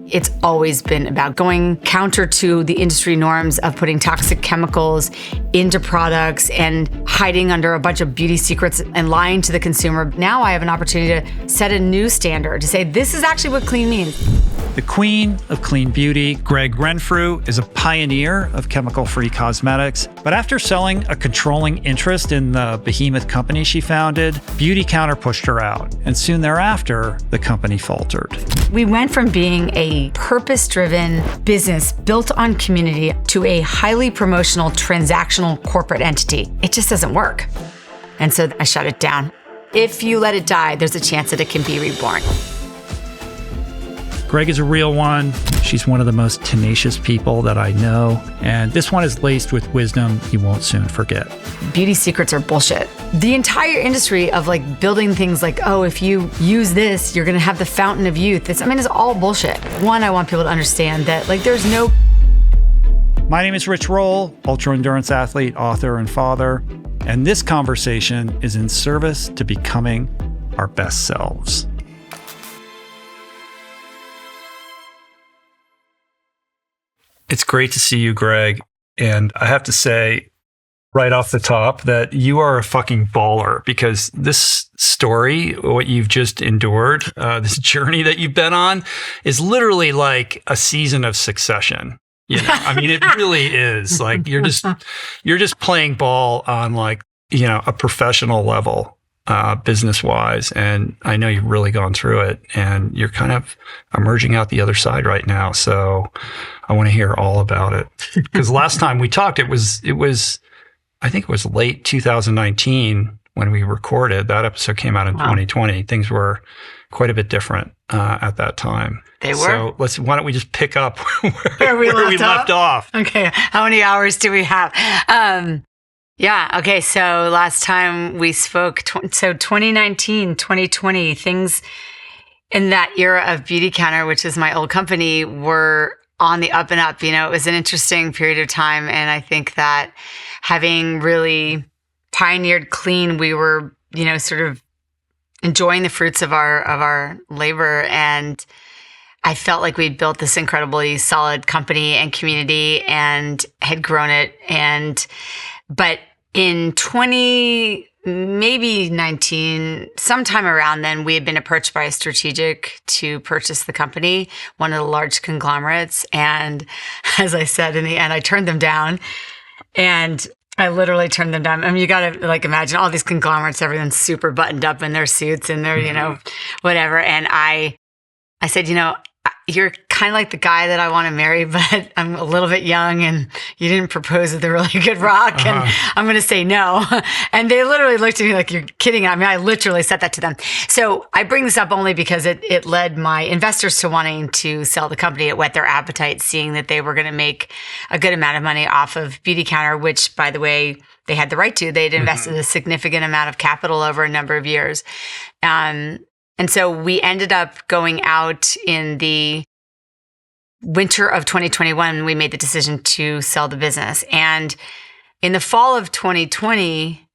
It's always been about going counter to the industry norms of putting toxic chemicals into products and hiding under a bunch of beauty secrets and lying to the consumer. Now I have an opportunity to set a new standard, to say this is actually what clean means. The queen of clean beauty, Gregg Renfrew, is a pioneer of chemical-free cosmetics. But after selling a controlling interest in the behemoth company she founded, Beautycounter pushed her out. And soon thereafter, the company faltered. We went from being a purpose-driven business built on community to a highly promotional, transactional corporate entity. It just doesn't work. And so I shut it down. If you let it die, there's a chance that it can be reborn. Gregg is a real one. She's one of the most tenacious people that I know. And this one is laced with wisdom you won't soon forget. Beauty secrets are bullshit. The entire industry of like building things like, oh, if you use this, you're going to have the fountain of youth. It's all bullshit. One, I want people to understand that like there's no... My name is Rich Roll, ultra endurance athlete, author, and father. And this conversation is in service to becoming our best selves. It's great to see you, Gregg. And I have to say right off the top that you are a fucking baller, because this story, what you've just endured, this journey that you've been on is literally like a season of Succession. You know, I mean, it really is like, you're just playing ball on like, you know, a professional level, business wise. And I know you've really gone through it and you're kind of emerging out the other side right now. So I want to hear all about it, because last time we talked, it was, I think it was late 2019 when we recorded. That episode came out in 2020. Things were quite a bit different at that time. They were. So why don't we just pick up where we left off? Okay. How many hours do we have? Yeah. Okay. So last time we spoke, so 2019, 2020, things in that era of Beautycounter, which is my old company, were on the up and up. You know, it was an interesting period of time. And I think that having really pioneered clean, we were, you know, sort of enjoying the fruits of our labor. And I felt like we'd built this incredibly solid company and community and had grown it. But in 2019, sometime around then, we had been approached by a strategic to purchase the company, one of the large conglomerates. And as I said, in the end, I turned them down. And I literally turned them down. I mean, you got to like imagine all these conglomerates, everyone's super buttoned up in their suits and their, you know, whatever. And I said, you know, you're kind of like the guy that I want to marry, but I'm a little bit young and you didn't propose with a really good rock and I'm going to say no. And they literally looked at me like, you're kidding. I mean, I literally said that to them. So I bring this up only because it led my investors to wanting to sell the company. It whet their appetite, seeing that they were going to make a good amount of money off of Beautycounter, which, by the way, they had the right to. They'd invested a significant amount of capital over a number of years. And so we ended up going out in the winter of 2021. We made the decision to sell the business. And in the fall of 2020,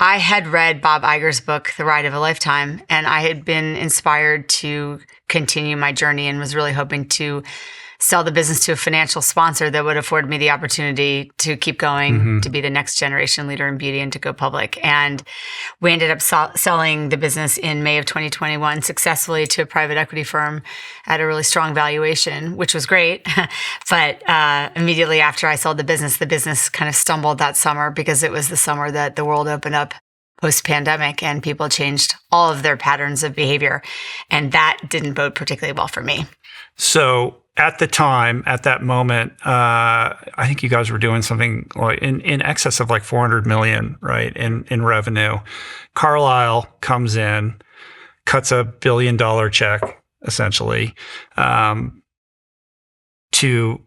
I had read Bob Iger's book, The Ride of a Lifetime, and I had been inspired to continue my journey and was really hoping to sell the business to a financial sponsor that would afford me the opportunity to keep going, to be the next generation leader in beauty and to go public. And we ended up selling the business in May of 2021 successfully to a private equity firm at a really strong valuation, which was great. But immediately after I sold the business kind of stumbled that summer because it was the summer that the world opened up post-pandemic and people changed all of their patterns of behavior. And that didn't bode particularly well for me. So at the time, at that moment, I think you guys were doing something like in excess of like 400 million, right, in revenue. Carlyle comes in, cuts $1 billion check, essentially, to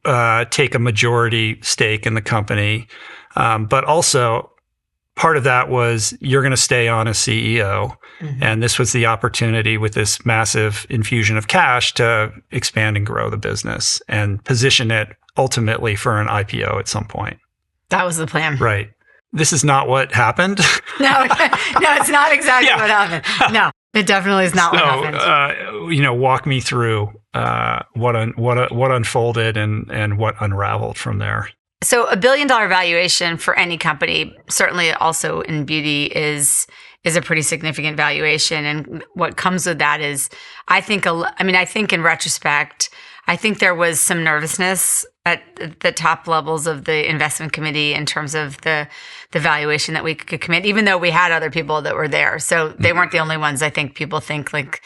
take a majority stake in the company. But also, part of that was you're going to stay on as CEO. And this was the opportunity with this massive infusion of cash to expand and grow the business and position it ultimately for an IPO at some point. That was the plan. Right. This is not what happened. No, it's not exactly what happened. No. It definitely is not what happened. Walk me through what unfolded and what unraveled from there. So $1 billion valuation for any company, certainly also in beauty, is a pretty significant valuation. And what comes with that is, I think in retrospect, I think there was some nervousness at the top levels of the investment committee in terms of the valuation that we could commit, even though we had other people that were there. So they weren't the only ones. I think people think like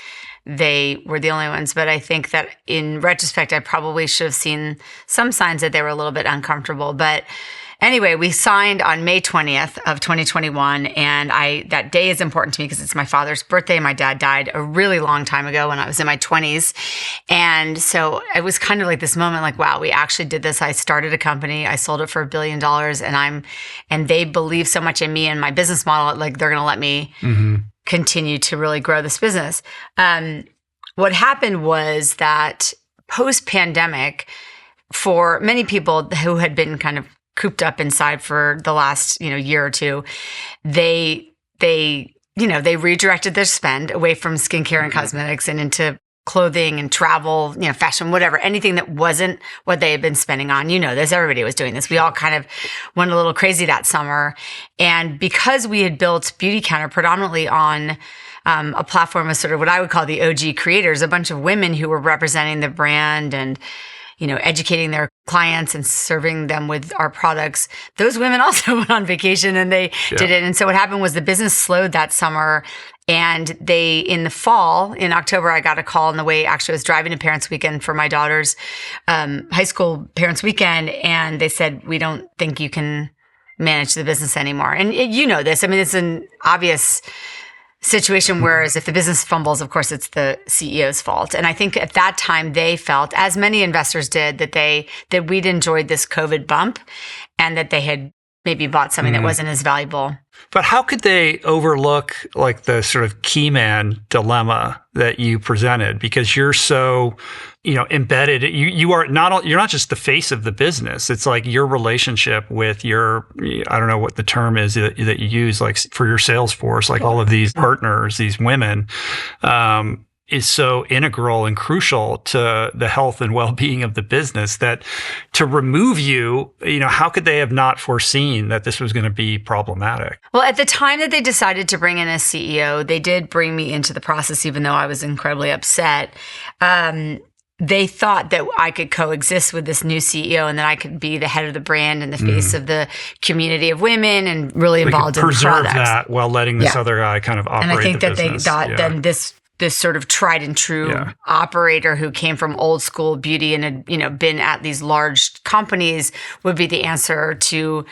they were the only ones. But I think that in retrospect, I probably should have seen some signs that they were a little bit uncomfortable. But anyway, we signed on May 20th of 2021. And that day is important to me because it's my father's birthday. My dad died a really long time ago when I was in my 20s. And so it was kind of like this moment, like, wow, we actually did this. I started a company. I sold it for $1 billion. And they believe so much in me and my business model, like they're going to let me continue to really grow this business. What happened was that post-pandemic, for many people who had been kind of cooped up inside for the last year or two, they redirected their spend away from skincare and cosmetics and into clothing and travel, fashion, whatever, anything that wasn't what they had been spending on. This, everybody was doing this. We all kind of went a little crazy that summer. And because we had built Beauty Counter predominantly on a platform of sort of what I would call the OG creators, a bunch of women who were representing the brand and, educating their clients and serving them with our products. Those women also went on vacation and they did it. And so what happened was the business slowed that summer. And in the fall, in October, I got a call on the way. Actually, I was driving to Parents Weekend for my daughter's high school Parents Weekend. And they said, we don't think you can manage the business anymore. And this, it's an obvious situation, whereas if the business fumbles, of course, it's the CEO's fault. And I think at that time they felt, as many investors did, that we'd enjoyed this COVID bump and that they had maybe bought something that wasn't as valuable. But how could they overlook like the sort of key man dilemma that you presented? Because you're so, embedded. You're not just the face of the business. It's like your relationship with your, I don't know what the term is that you use, like for your sales force, like all of these partners, these women, is so integral and crucial to the health and well-being of the business that to remove you, how could they have not foreseen that this was going to be problematic? Well, at the time that they decided to bring in a CEO, they did bring me into the process, even though I was incredibly upset. They thought that I could coexist with this new CEO and that I could be the head of the brand and the face of the community of women and really involved in the preserve products. That while letting this other guy kind of operate. And I think the that business. They thought then this sort of tried and true operator who came from old school beauty and had, been at these large companies would be the answer to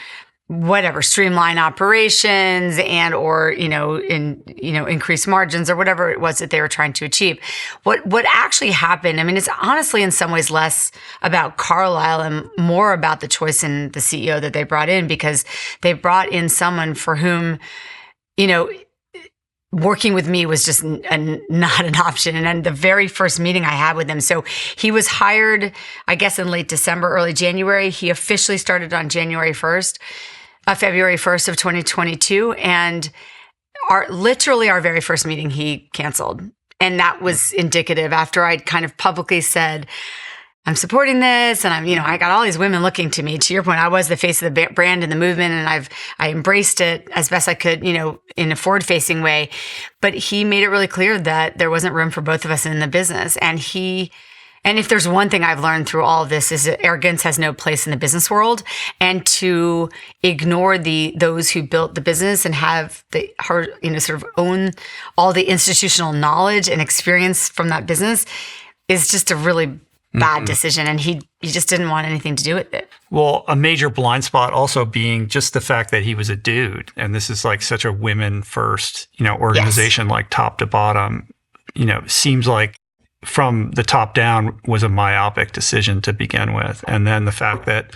whatever, streamline operations and or increase margins or whatever it was that they were trying to achieve. What actually happened, it's honestly in some ways less about Carlisle and more about the choice in the CEO that they brought in, because they brought in someone for whom working with me was just not an option. And then the very first meeting I had with him, so he was hired, I guess, in late December, early January. He officially started on February 1st of 2022. And literally our very first meeting, he canceled. And that was indicative after I'd kind of publicly said, I'm supporting this. And I got all these women looking to me. To your point, I was the face of the brand and the movement, and I embraced it as best I could, in a forward facing way. But he made it really clear that there wasn't room for both of us in the business. And if there's one thing I've learned through all of this is that arrogance has no place in the business world, and to ignore those who built the business and have sort of own all the institutional knowledge and experience from that business is just a really bad decision. And he just didn't want anything to do with it. Well, a major blind spot also being just the fact that he was a dude. And this is like such a women first, organization, like top to bottom, seems like from the top down was a myopic decision to begin with. And then the fact that,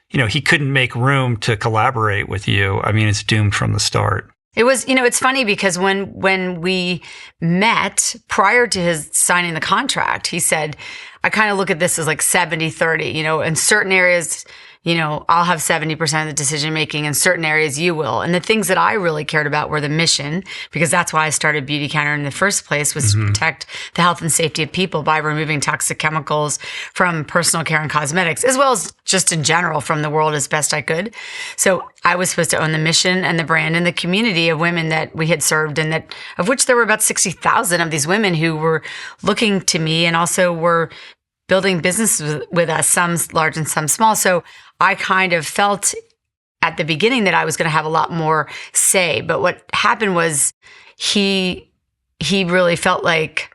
he couldn't make room to collaborate with you. It's doomed from the start. It was, it's funny because when we met prior to his signing the contract, he said, I kind of look at this as like 70-30, in certain areas, I'll have 70% of the decision making in certain areas, you will. And the things that I really cared about were the mission, because that's why I started Beauty Counter in the first place, was to protect the health and safety of people by removing toxic chemicals from personal care and cosmetics, as well as just in general from the world as best I could. So I was supposed to own the mission and the brand and the community of women that we had served, and that of which there were about 60,000 of these women who were looking to me and also were building businesses with us, some large and some small. So I kind of felt at the beginning that I was going to have a lot more say. But what happened was he really felt like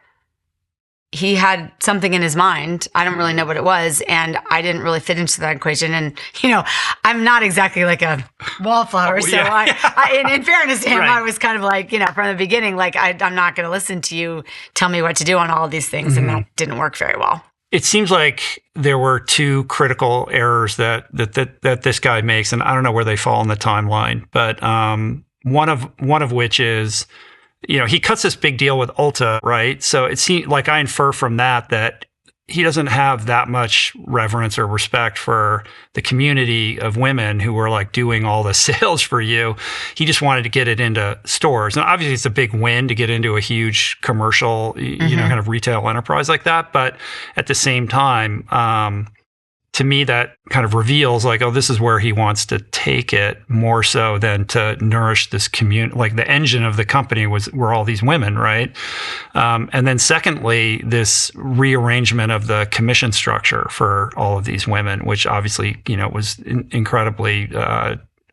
he had something in his mind. I don't really know what it was. And I didn't really fit into that equation. And, I'm not exactly like a wallflower. So in fairness to him, I was kind of like, from the beginning, like, I'm not going to listen to you tell me what to do on all of these things. And that didn't work very well. It seems like there were two critical errors that this guy makes, and I don't know where they fall in the timeline, but one of which is, he cuts this big deal with Ulta, right? So it seems like I infer from that he doesn't have that much reverence or respect for the community of women who were like doing all the sales for you. He just wanted to get it into stores. And obviously it's a big win to get into a huge commercial, kind of retail enterprise like that. But at the same time, to me, that kind of reveals like, oh, this is where he wants to take it more so than to nourish this community. Like the engine of the company were all these women, right? And then secondly, this rearrangement of the commission structure for all of these women, which obviously, was incredibly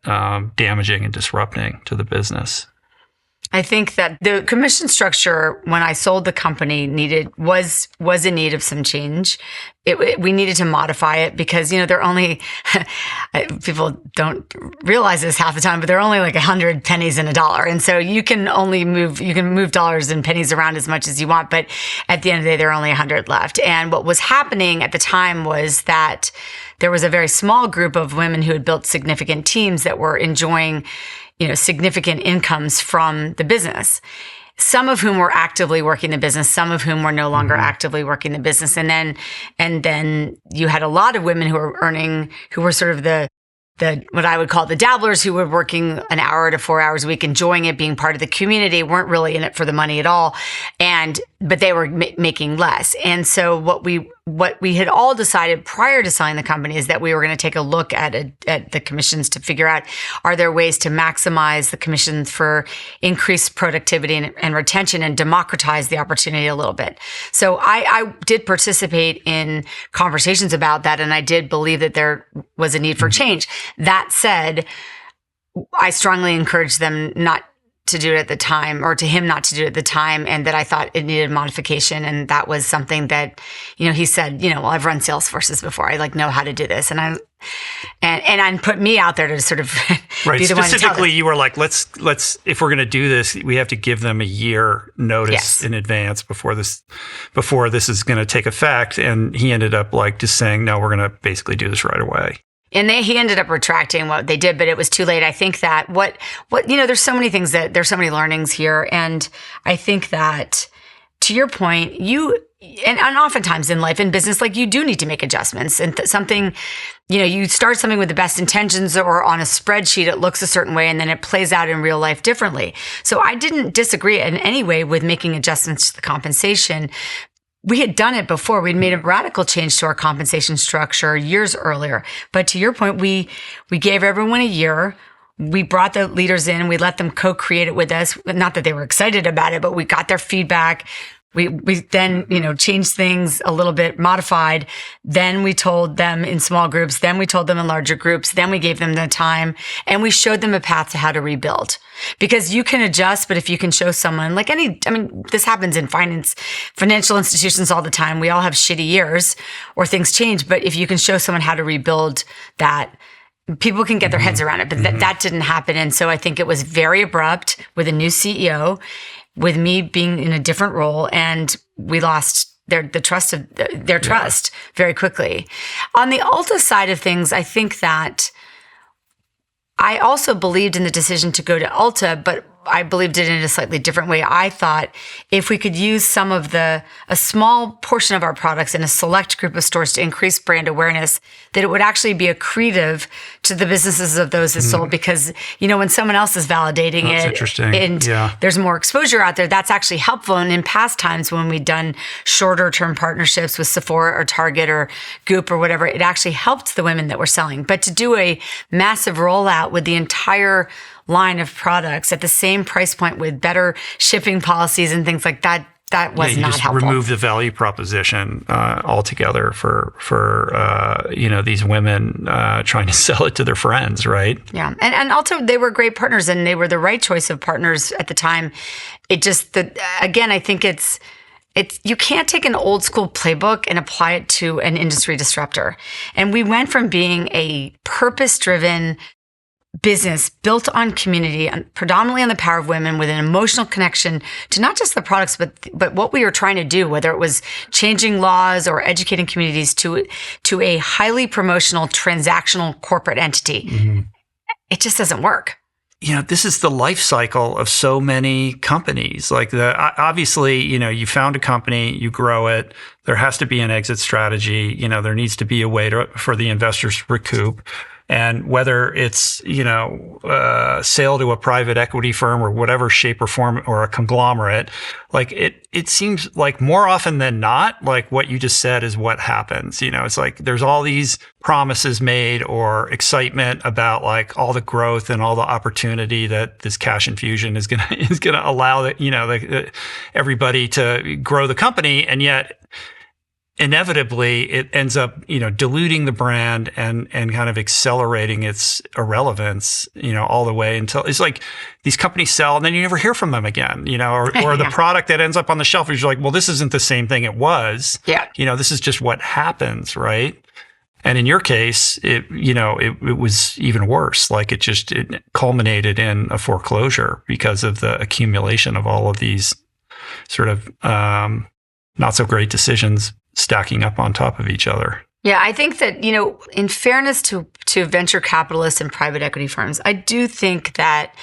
damaging and disrupting to the business. I think that the commission structure, when I sold the company, was in need of some change. We needed to modify it because, they're only, people don't realize this half the time, but they're only like 100 pennies in a dollar. And so you can move dollars and pennies around as much as you want. But at the end of the day, there are only 100 left. And what was happening at the time was that there was a very small group of women who had built significant teams that were enjoying significant incomes from the business, some of whom were actively working the business, some of whom were no longer actively working the business. And then you had a lot of women who were sort of the what I would call the dabblers, who were working an hour to 4 hours a week, enjoying it, being part of the community, weren't really in it for the money at all. But they were making less. And so what we had all decided prior to selling the company is that we were going to take a look at the commissions to figure out, are there ways to maximize the commissions for increased productivity and retention and democratize the opportunity a little bit. So I did participate in conversations about that, and I did believe that there was a need for change. That said, I strongly encouraged them not to do it at the time, or to him not to do it at the time, and that I thought it needed modification. And that was something that, he said, well, I've run sales forces before. I know how to do this. And put me out there to sort of right. be the one to tell Specifically, them. you were like, let's, if we're going to do this, we have to give them a year notice in advance before this is going to take effect. And he ended up like just saying, no, we're going to basically do this right away. And he ended up retracting what they did, but it was too late. I think that there's so many things there's so many learnings here. And I think that, to your point, and oftentimes in life, in business, like, you do need to make adjustments, and something, you start something with the best intentions, or on a spreadsheet, it looks a certain way, and then it plays out in real life differently. So I didn't disagree in any way with making adjustments to the compensation. We had done it before. We'd made a radical change to our compensation structure years earlier. But to your point, we gave everyone a year. We brought the leaders in. We let them co-create it with us. Not that they were excited about it, but we got their feedback. We then, changed things a little bit, modified. Then we told them in small groups. Then we told them in larger groups. Then we gave them the time, and we showed them a path to how to rebuild. Because you can adjust, but if you can show someone, this happens in financial institutions all the time. We all have shitty years or things change. But if you can show someone how to rebuild that, people can get their heads around it. But that didn't happen. And so I think it was very abrupt with a new CEO, with me being in a different role, and we lost their trust very quickly. On the Ulta side of things, I think that I also believed in the decision to go to Ulta, but I believed it in a slightly different way. I thought if we could use some of a small portion of our products in a select group of stores to increase brand awareness, that it would actually be accretive to the businesses of those that sold, because, when someone else is validating That's it interesting. and there's more exposure out there, that's actually helpful. And in past times when we've done shorter term partnerships with Sephora or Target or Goop or whatever, it actually helped the women that were selling. But to do a massive rollout with the entire line of products at the same price point with better shipping policies and things like that, that was you not just helpful. remove the value proposition altogether for these women trying to sell it to their friends, right? Yeah, and also they were great partners, and they were the right choice of partners at the time. It just again, I think it's you can't take an old school playbook and apply it to an industry disruptor. And we went from being a purpose-driven business built on community, predominantly on the power of women, with an emotional connection to not just the products, but what we were trying to do, whether it was changing laws or educating communities, to a highly promotional, transactional corporate entity. Mm-hmm. It just doesn't work. This is the life cycle of so many companies. Like obviously, you found a company, you grow it. There has to be an exit strategy. There needs to be a way for the investors to recoup. And whether it's, sale to a private equity firm or whatever shape or form, or a conglomerate, like it seems like more often than not, like what you just said is what happens. It's like there's all these promises made or excitement about like all the growth and all the opportunity that this cash infusion is gonna allow everybody to grow the company, and yet inevitably it ends up, diluting the brand and kind of accelerating its irrelevance, all the way until it's like these companies sell and then you never hear from them again, or the product that ends up on the shelf is like, well, this isn't the same thing it was. Yeah. This is just what happens, right? And in your case, it was even worse. Like it culminated in a foreclosure because of the accumulation of all of these sort of not so great decisions stacking up on top of each other. Yeah, I think that, in fairness to venture capitalists and private equity firms, I do think that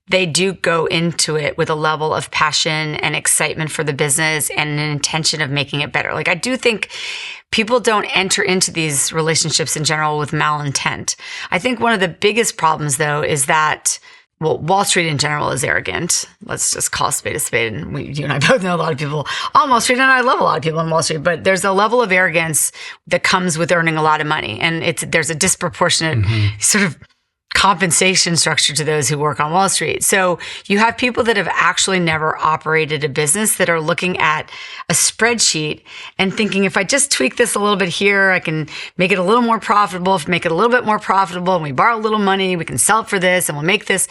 they do go into it with a level of passion and excitement for the business and an intention of making it better. Like, I do think people don't enter into these relationships in general with malintent. I think one of the biggest problems, though, is that Wall Street in general is arrogant. Let's just call a spade a spade. And you and I both know a lot of people on Wall Street, and I love a lot of people on Wall Street, but there's a level of arrogance that comes with earning a lot of money. And there's a disproportionate sort of compensation structure to those who work on Wall Street. So you have people that have actually never operated a business that are looking at a spreadsheet and thinking, if I just tweak this a little bit here, I can make it a little more profitable. If we make it a little bit more profitable and we borrow a little money, we can sell it for this and we'll make this.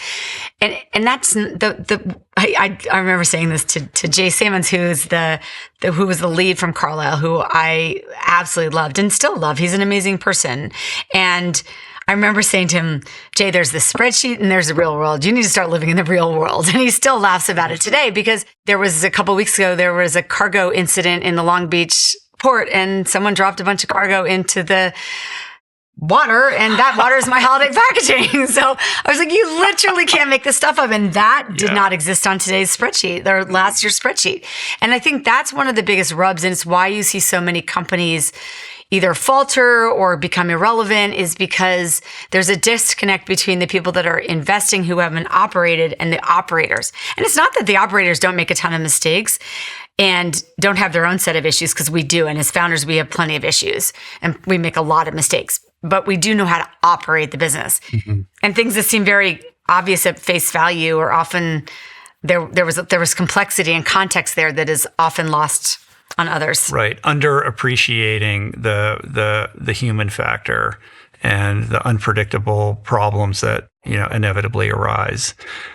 And that's I remember saying this to Jay Sammons, who was the lead from Carlisle, who I absolutely loved and still love. He's an amazing person. And I remember saying to him, Jay, there's this spreadsheet and there's the real world. You need to start living in the real world. And he still laughs about it today, because there was a couple of weeks ago, there was a cargo incident in the Long Beach port and someone dropped a bunch of cargo into the water, and that water is my holiday packaging. So I was like, you literally can't make this stuff up. And that did not exist on today's spreadsheet, or last year's spreadsheet. And I think that's one of the biggest rubs. And it's why you see so many companies either falter or become irrelevant, is because there's a disconnect between the people that are investing who haven't operated and the operators. And it's not that the operators don't make a ton of mistakes and don't have their own set of issues, because we do. And as founders, we have plenty of issues and we make a lot of mistakes, but we do know how to operate the business. Mm-hmm. And things that seem very obvious at face value are often, there was complexity and context there that is often lost on others. Right. Underappreciating the human factor and the unpredictable problems that, inevitably arise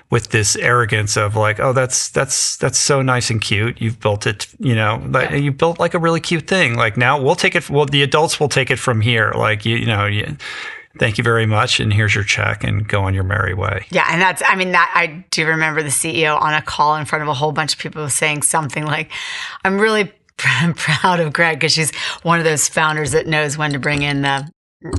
with this arrogance of like, oh, that's so nice and cute. You've built it, you built like a really cute thing. Like, now we'll take it. Well, the adults will take it from here. Like, thank you very much. And here's your check, and go on your merry way. Yeah. And I do remember the CEO on a call in front of a whole bunch of people saying something like, I'm really proud of Gregg, because she's one of those founders that knows when to bring in the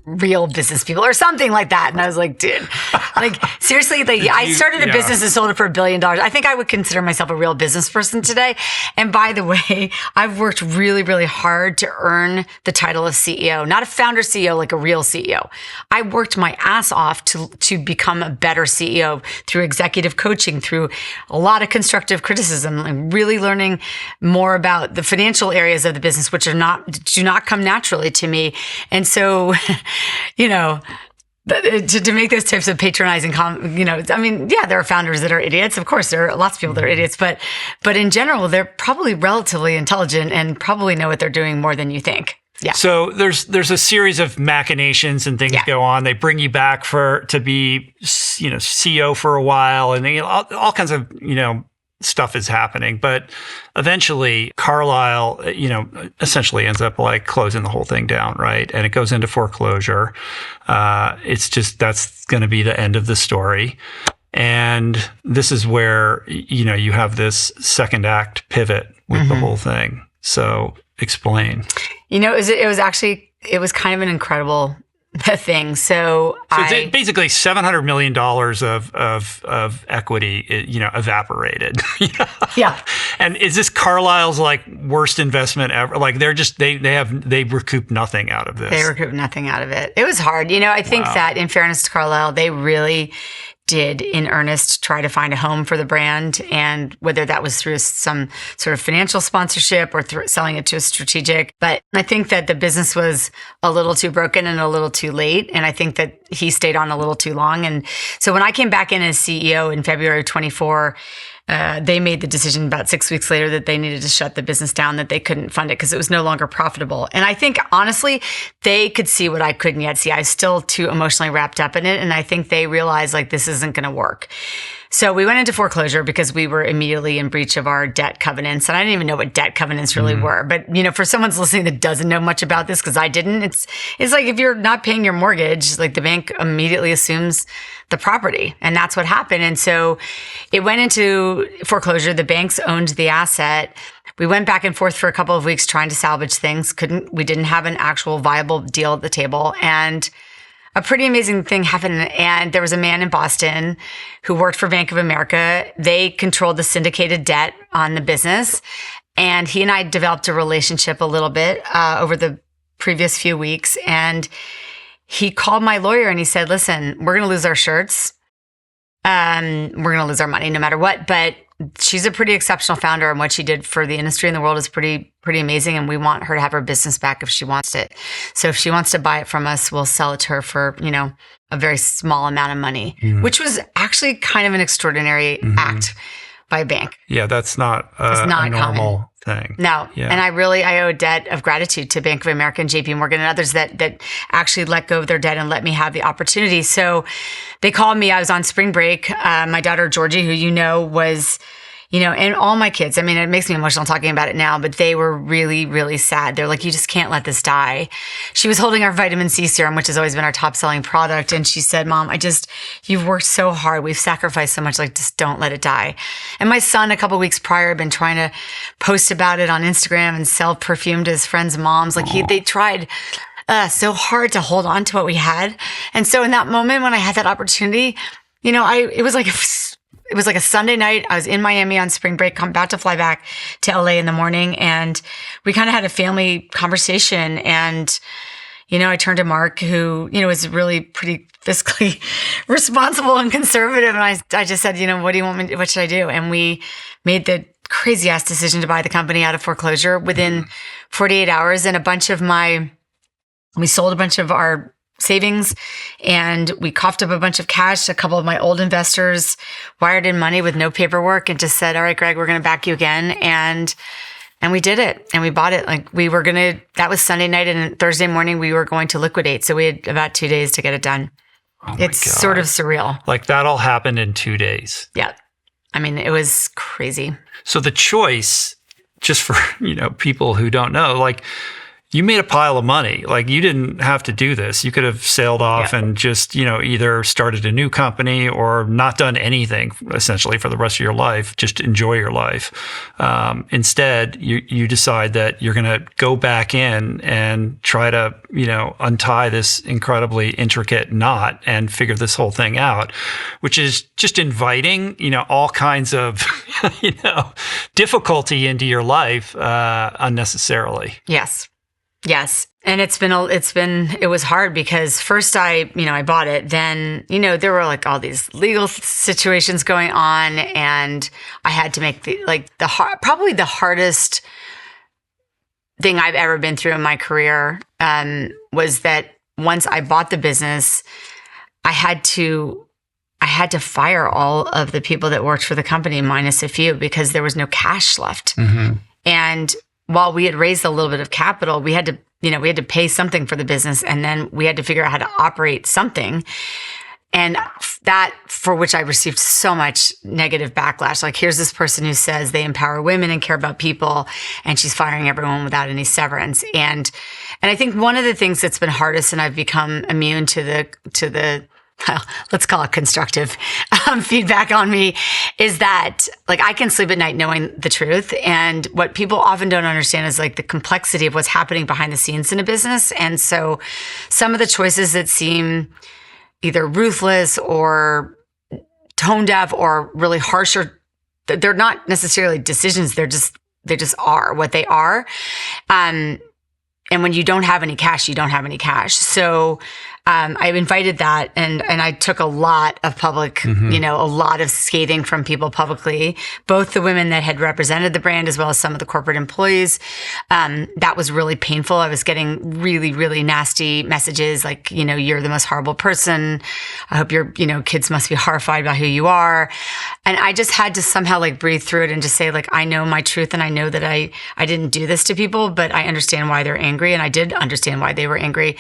real business people or something like that. And I was like, dude, like seriously, like I started a business and sold it for $1 billion. I think I would consider myself a real business person today. And by the way, I've worked really, really hard to earn the title of CEO, not a founder CEO, like a real CEO. I worked my ass off to become a better CEO through executive coaching, through a lot of constructive criticism, and really learning more about the financial areas of the business, which do not come naturally to me. And so, you know, to make those types of patronizing, I mean, yeah, there are founders that are idiots. Of course, there are lots of people that are idiots, but in general, they're probably relatively intelligent and probably know what they're doing more than you think. Yeah. So there's a series of machinations and things go on. They bring you back to be, CEO for a while, and all kinds of, stuff is happening. But eventually Carlisle, essentially ends up like closing the whole thing down, right? And it goes into foreclosure. That's going to be the end of the story. And this is where, you have this second act pivot with the whole thing. So explain. It was kind of an incredible thing. So it's basically $700 million of equity, evaporated. Yeah. And is this Carlisle's like worst investment ever? Like they recoup nothing out of this. They recoup nothing out of it. It was hard. I think that in fairness to Carlisle, they really did in earnest try to find a home for the brand, and whether that was through some sort of financial sponsorship or through selling it to a strategic. But I think that the business was a little too broken and a little too late, and I think that he stayed on a little too long. And so when I came back in as CEO in February of 24, they made the decision about 6 weeks later that they needed to shut the business down, that they couldn't fund it because it was no longer profitable. And I think, honestly, they could see what I couldn't yet see. I was still too emotionally wrapped up in it. And I think they realized, like, this isn't going to work. So we went into foreclosure because we were immediately in breach of our debt covenants. And I didn't even know what debt covenants really were. But, for someone listening that doesn't know much about this, because I didn't, it's like if you're not paying your mortgage, like the bank immediately assumes the property. And that's what happened. And so it went into foreclosure. The banks owned the asset. We went back and forth for a couple of weeks trying to salvage things. We didn't have an actual viable deal at the table. And a pretty amazing thing happened. And there was a man in Boston who worked for Bank of America. They controlled the syndicated debt on the business. And he and I developed a relationship a little bit over the previous few weeks. And he called my lawyer and he said, listen, we're going to lose our shirts. We're going to lose our money no matter what. But she's a pretty exceptional founder, and what she did for the industry and the world is pretty amazing. And we want her to have her business back if she wants it. So if she wants to buy it from us, we'll sell it to her for, a very small amount of money, which was actually kind of an extraordinary act by a bank. Yeah, that's not a normal thing. No. Yeah. And I owe a debt of gratitude to Bank of America and JP Morgan and others that actually let go of their debt and let me have the opportunity. So they called me. I was on spring break. My daughter, Georgie, who was, and all my kids, I mean, it makes me emotional talking about it now, but they were really, really sad. They're like, you just can't let this die. She was holding our vitamin C serum, which has always been our top selling product. And she said, Mom, you've worked so hard. We've sacrificed so much. Like, just don't let it die. And my son, a couple of weeks prior, had been trying to post about it on Instagram and sell perfume to his friends' moms. Like they tried so hard to hold on to what we had. And so in that moment, when I had that opportunity, it was like a Sunday night. I was in Miami on spring break. I'm about to fly back to LA in the morning. And we kind of had a family conversation. And, I turned to Mark, who, is really pretty fiscally responsible and conservative. And I just said, what do you want me to, what should I do? And we made the crazy ass decision to buy the company out of foreclosure within 48 hours. And we sold a bunch of our savings, and we coughed up a bunch of cash. A couple of my old investors wired in money with no paperwork and just said, all right, Gregg, we're going to back you again. And we did it, and we bought it. Like that was Sunday night, and Thursday morning we were going to liquidate. So we had about 2 days to get it done. Oh it's sort of surreal. Like that all happened in 2 days. Yeah. I mean, it was crazy. So the choice, just for, people who don't know, like, you made a pile of money. Like, you didn't have to do this. You could have sailed off and just, either started a new company or not done anything essentially for the rest of your life. Just enjoy your life. Instead, you decide that you're going to go back in and try to, untie this incredibly intricate knot and figure this whole thing out, which is just inviting, all kinds of, difficulty into your life unnecessarily. Yes. And it was hard because first I bought it. Then, there were like all these legal situations going on, and I had to make probably the hardest thing I've ever been through in my career, was that once I bought the business, I had to fire all of the people that worked for the company minus a few, because there was no cash left. Mm-hmm. And while we had raised a little bit of capital, we had to pay something for the business, and then we had to figure out how to operate something. And that, for which I received so much negative backlash. Like, here's this person who says they empower women and care about people, and she's firing everyone without any severance. And I think one of the things that's been hardest, and I've become immune to the let's call it constructive feedback on me, is that like I can sleep at night knowing the truth. And what people often don't understand is like the complexity of what's happening behind the scenes in a business. And so some of the choices that seem either ruthless or tone deaf or really harsh, or they're not necessarily decisions. They just are what they are. And when you don't have any cash, you don't have any cash. So I invited that, and I took a lot of public, a lot of scathing from people publicly, both the women that had represented the brand as well as some of the corporate employees. That was really painful. I was getting really, really nasty messages like, you're the most horrible person. I hope your, kids must be horrified by who you are. And I just had to somehow like breathe through it and just say, like, I know my truth, and I know that I didn't do this to people, but I understand why they're angry. And I did understand why they were angry.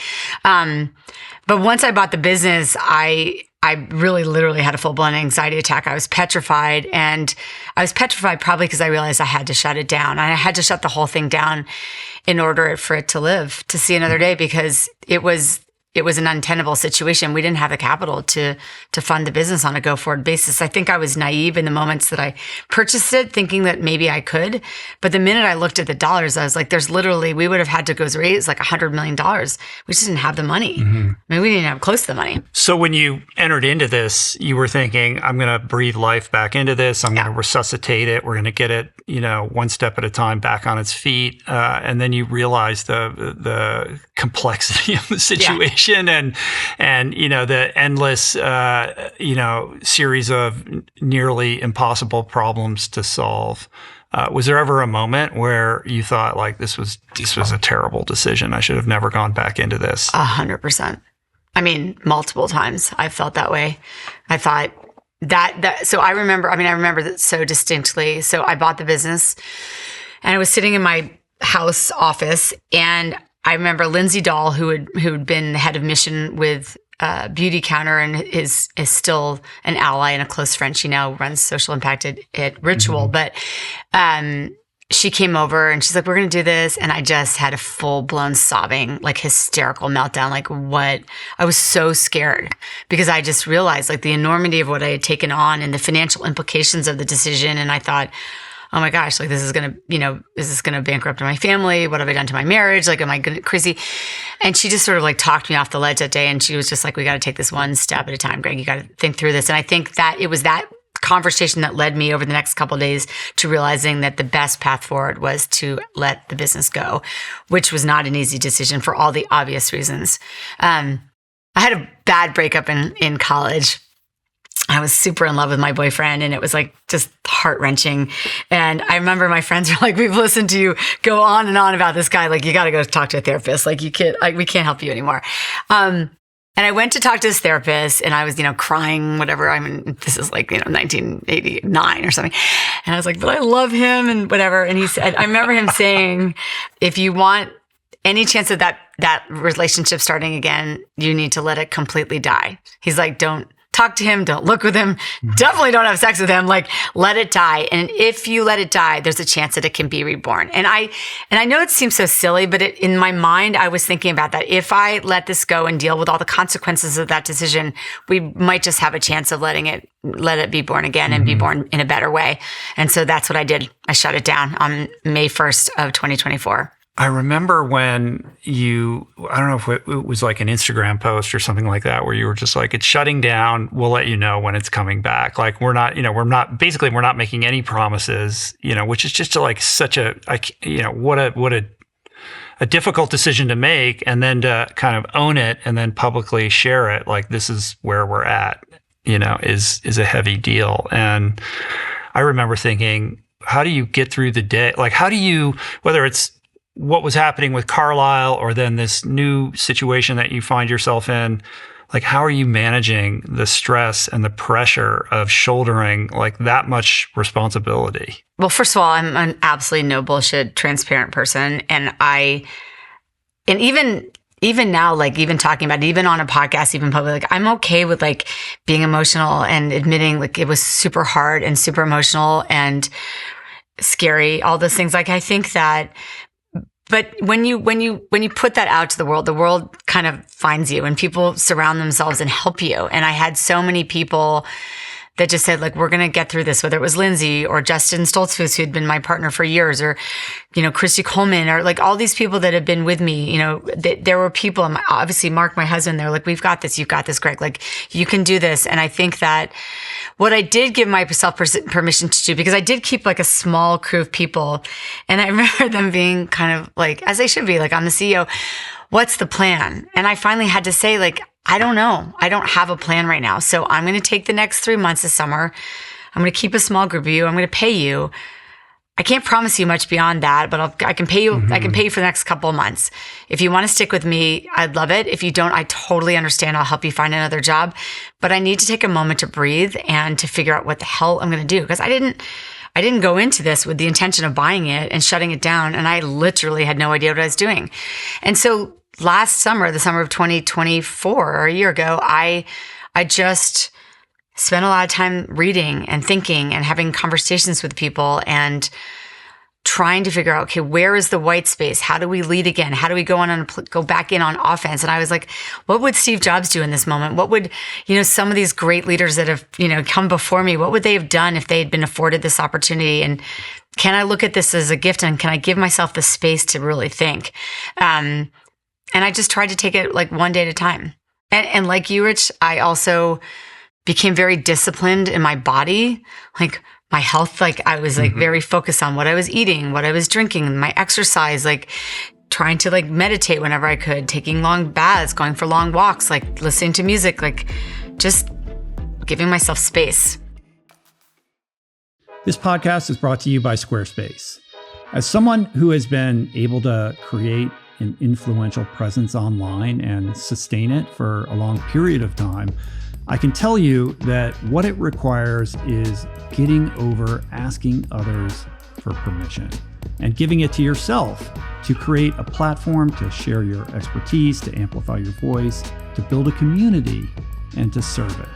But once I bought the business, I really literally had a full-blown anxiety attack. I was petrified, and I was petrified probably because I realized I had to shut it down. And I had to shut the whole thing down in order for it to live, to see another day, because it was an untenable situation. We didn't have the capital to fund the business on a go-forward basis. I think I was naive in the moments that I purchased it, thinking that maybe I could. But the minute I looked at the dollars, I was like, we would have had to go raise like $100 million. We just didn't have the money. Mm-hmm. I mean, we didn't have close to the money. So when you entered into this, you were thinking, I'm going to breathe life back into this. I'm going to resuscitate it. We're going to get it, one step at a time back on its feet. And then you realize the complexity of the situation. And the endless series of nearly impossible problems to solve. Was there ever a moment where you thought like this was a terrible decision? I should have never gone back into this. 100%. I mean, multiple times I felt that way. I thought that so I remember that so distinctly. So I bought the business, and I was sitting in my house office, and I remember Lindsay Dahl, who'd been the head of mission with Beauty Counter and is still an ally and a close friend. She now runs social impact at Ritual, but she came over and she's like, "We're going to do this," and I just had a full blown sobbing, like hysterical meltdown. Like, what? I was so scared because I just realized like the enormity of what I had taken on and the financial implications of the decision, and I thought, oh my gosh, like is this going to bankrupt my family? What have I done to my marriage? Like, am I crazy? And she just sort of like talked me off the ledge that day. And she was just like, we got to take this one step at a time, Gregg. You got to think through this. And I think that it was that conversation that led me over the next couple of days to realizing that the best path forward was to let the business go, which was not an easy decision for all the obvious reasons. I had a bad breakup in college. I was super in love with my boyfriend, and it was like just heart-wrenching. And I remember my friends were like, we've listened to you go on and on about this guy. Like, you got to go talk to a therapist. Like, we can't help you anymore. And I went to talk to this therapist, and I was, crying, whatever. I mean, this is like, 1989 or something. And I was like, but I love him and whatever. And he said, I remember him saying, if you want any chance of that relationship starting again, you need to let it completely die. He's like, don't talk to him, don't look with him, definitely don't have sex with him. Like, let it die. And if you let it die, there's a chance that it can be reborn. And I know it seems so silly, but in my mind, I was thinking about that. If I let this go and deal with all the consequences of that decision, we might just have a chance of let it be born again and be born in a better way. And so that's what I did. I shut it down on May 1st of 2024. I remember when I don't know if it was like an Instagram post or something like that, where you were just like, it's shutting down. We'll let you know when it's coming back. Like, we're not making any promises, which is just like such what a difficult decision to make, and then to kind of own it and then publicly share it. Like, this is where we're at, is a heavy deal. And I remember thinking, how do you get through the day? Like, how do you, whether it's what was happening with Carlisle or then this new situation that you find yourself in, like, how are you managing the stress and the pressure of shouldering like that much responsibility? Well, first of all, I'm an absolutely no bullshit, transparent person. And even now, like, even talking about it, even on a podcast, even public, like, I'm okay with like being emotional and admitting like it was super hard and super emotional and scary, all those things. Like, I think that, but when you put that out to the world kind of finds you, and people surround themselves and help you. And I had so many people that just said, like, we're going to get through this, whether it was Lindsay or Justin Stoltzfus, who'd been my partner for years, or, Christy Coleman, or like all these people that have been with me. There were people, obviously Mark, my husband, they're like, we've got this, you've got this, Gregg, like, you can do this. And I think that what I did give myself permission to do, because I did keep like a small crew of people, and I remember them being kind of like, as they should be, like, I'm the CEO, what's the plan? And I finally had to say, like, I don't know. I don't have a plan right now. So I'm going to take the next 3 months this summer. I'm going to keep a small group of you. I'm going to pay you. I can't promise you much beyond that, but I can pay you. I can pay you for the next couple of months. If you want to stick with me, I'd love it. If you don't, I totally understand. I'll help you find another job. But I need to take a moment to breathe and to figure out what the hell I'm going to do. Because I didn't go into this with the intention of buying it and shutting it down. And I literally had no idea what I was doing. And so last summer, the summer of 2024, or a year ago, I just spent a lot of time reading and thinking and having conversations with people and trying to figure out, okay, where is the white space? How do we lead again? How do we go back in on offense? And I was like, what would Steve Jobs do in this moment? What would, some of these great leaders that have, come before me, what would they have done if they had been afforded this opportunity? And can I look at this as a gift, and can I give myself the space to really think? And I just tried to take it like one day at a time. And like you, Rich, I also became very disciplined in my body, like my health. Like, I was like very focused on what I was eating, what I was drinking, my exercise, like trying to like meditate whenever I could, taking long baths, going for long walks, like listening to music, like just giving myself space. This podcast is brought to you by Squarespace. As someone who has been able to create an influential presence online and sustain it for a long period of time, I can tell you that what it requires is getting over asking others for permission and giving it to yourself to create a platform to share your expertise, to amplify your voice, to build a community, and to serve it.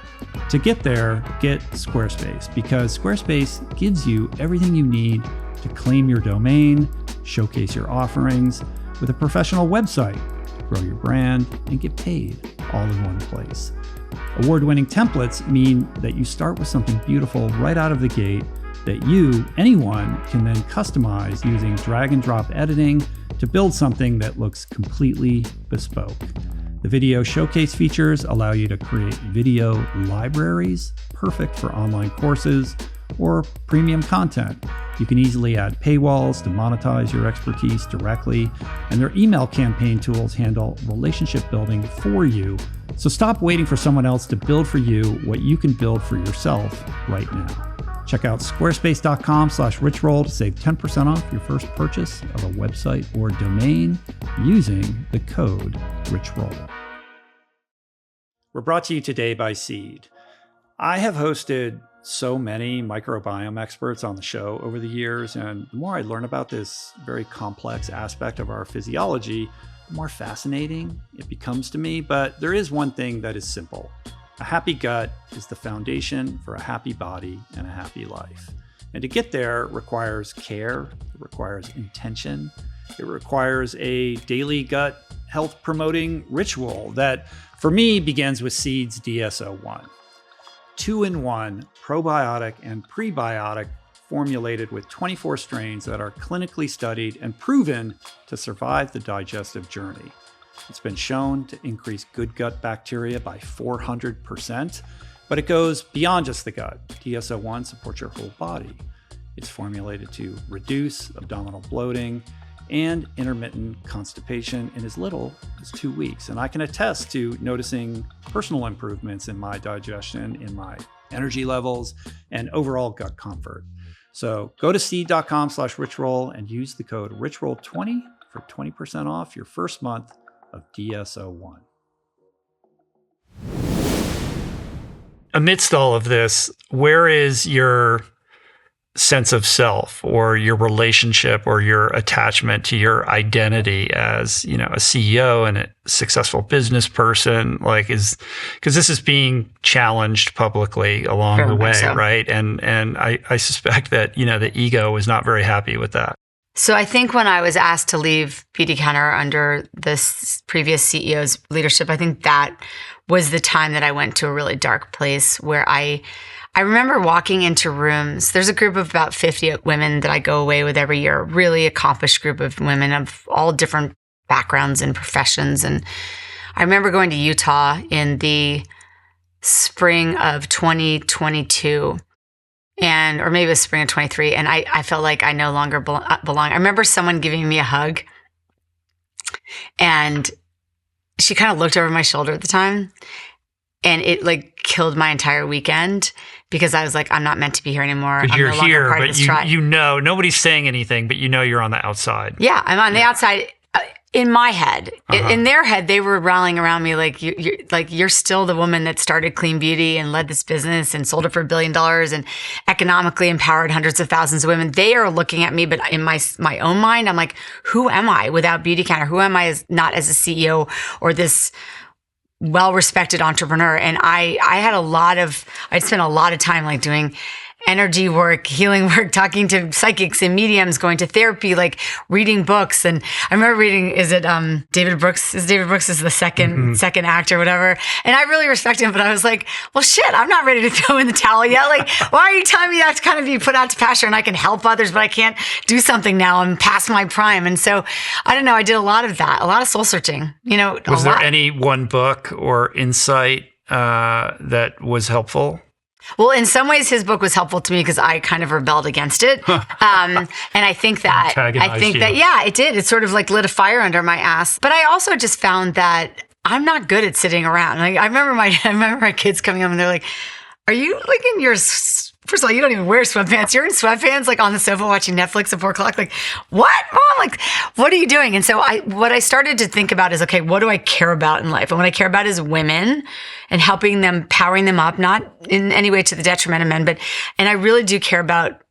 To get there, get Squarespace, because Squarespace gives you everything you need to claim your domain, showcase your offerings, with a professional website, grow your brand, and get paid all in one place. Award-winning templates mean that you start with something beautiful right out of the gate that anyone, can then customize using drag and drop editing to build something that looks completely bespoke. The video showcase features allow you to create video libraries, perfect for online courses or premium content. You can easily add paywalls to monetize your expertise directly, and their email campaign tools handle relationship building for you. So stop waiting for someone else to build for you what you can build for yourself right now. Check out squarespace.com/richroll to save 10% off your first purchase of a website or domain using the code richroll. We're brought to you today by Seed. I have hosted so many microbiome experts on the show over the years, and the more I learn about this very complex aspect of our physiology, the more fascinating it becomes to me. But there is one thing that is simple. A happy gut is the foundation for a happy body and a happy life. And to get there requires care, it requires intention, it requires a daily gut health promoting ritual that, for me, begins with Seed's DSO1. 2-in-1 probiotic and prebiotic formulated with 24 strains that are clinically studied and proven to survive the digestive journey. It's been shown to increase good gut bacteria by 400%, but it goes beyond just the gut. DSO1 supports your whole body. It's formulated to reduce abdominal bloating and intermittent constipation in as little as 2 weeks. And I can attest to noticing personal improvements in my digestion, in my energy levels, and overall gut comfort. So go to seed.com/richroll and use the code richroll20 for 20% off your first month of DSO1. Amidst all of this, where is your sense of self or your relationship or your attachment to your identity as, you know, a CEO and a successful business person? Like, because this is being challenged publicly along the way, right? And I suspect that, you know, the ego was not very happy with that. So I think when I was asked to leave Beautycounter under this previous CEO's leadership, I think that was the time that I went to a really dark place where I remember walking into rooms. There's a group of about 50 women that I go away with every year, a really accomplished group of women of all different backgrounds and professions. And I remember going to Utah in the spring of 2022, or maybe it was spring of 23. And I felt like I no longer belong. I remember someone giving me a hug, and she kind of looked over my shoulder at the time, and it like killed my entire weekend because I was like, I'm not meant to be here anymore. Because you're here, but you know, nobody's saying anything, but you know you're on the outside. Yeah, I'm on the outside. In my head, in their head, they were rallying around me like you're still the woman that started Clean Beauty and led this business and sold it for $1 billion and economically empowered hundreds of thousands of women. They are looking at me, but in my own mind, I'm like, who am I without Beautycounter? Who am I not as a CEO or this well-respected entrepreneur? And I'd spent a lot of time like doing energy work, healing work, talking to psychics and mediums, going to therapy, like reading books. And I remember reading, David Brooks? David Brooks is the second act or whatever. And I really respect him, but I was like, well, shit, I'm not ready to throw in the towel yet. Like, why are you telling me that to kind of be put out to pasture and I can help others, but I can't do something now? I'm past my prime. And so I don't know. I did a lot of that, a lot of soul searching, you know. Was there any one book or insight that was helpful? Well, in some ways, his book was helpful to me because I kind of rebelled against it. And I think that, yeah, it did. It sort of like lit a fire under my ass. But I also just found that I'm not good at sitting around. Like, I remember my kids coming home and they're like, are you like in your, first of all, you don't even wear sweatpants. You're in sweatpants, like on the sofa watching Netflix at 4:00. Like, what, Mom? Like, what are you doing? And so what I started to think about is, okay, what do I care about in life? And what I care about is women and helping them, powering them up, not in any way to the detriment of men, and I really do care about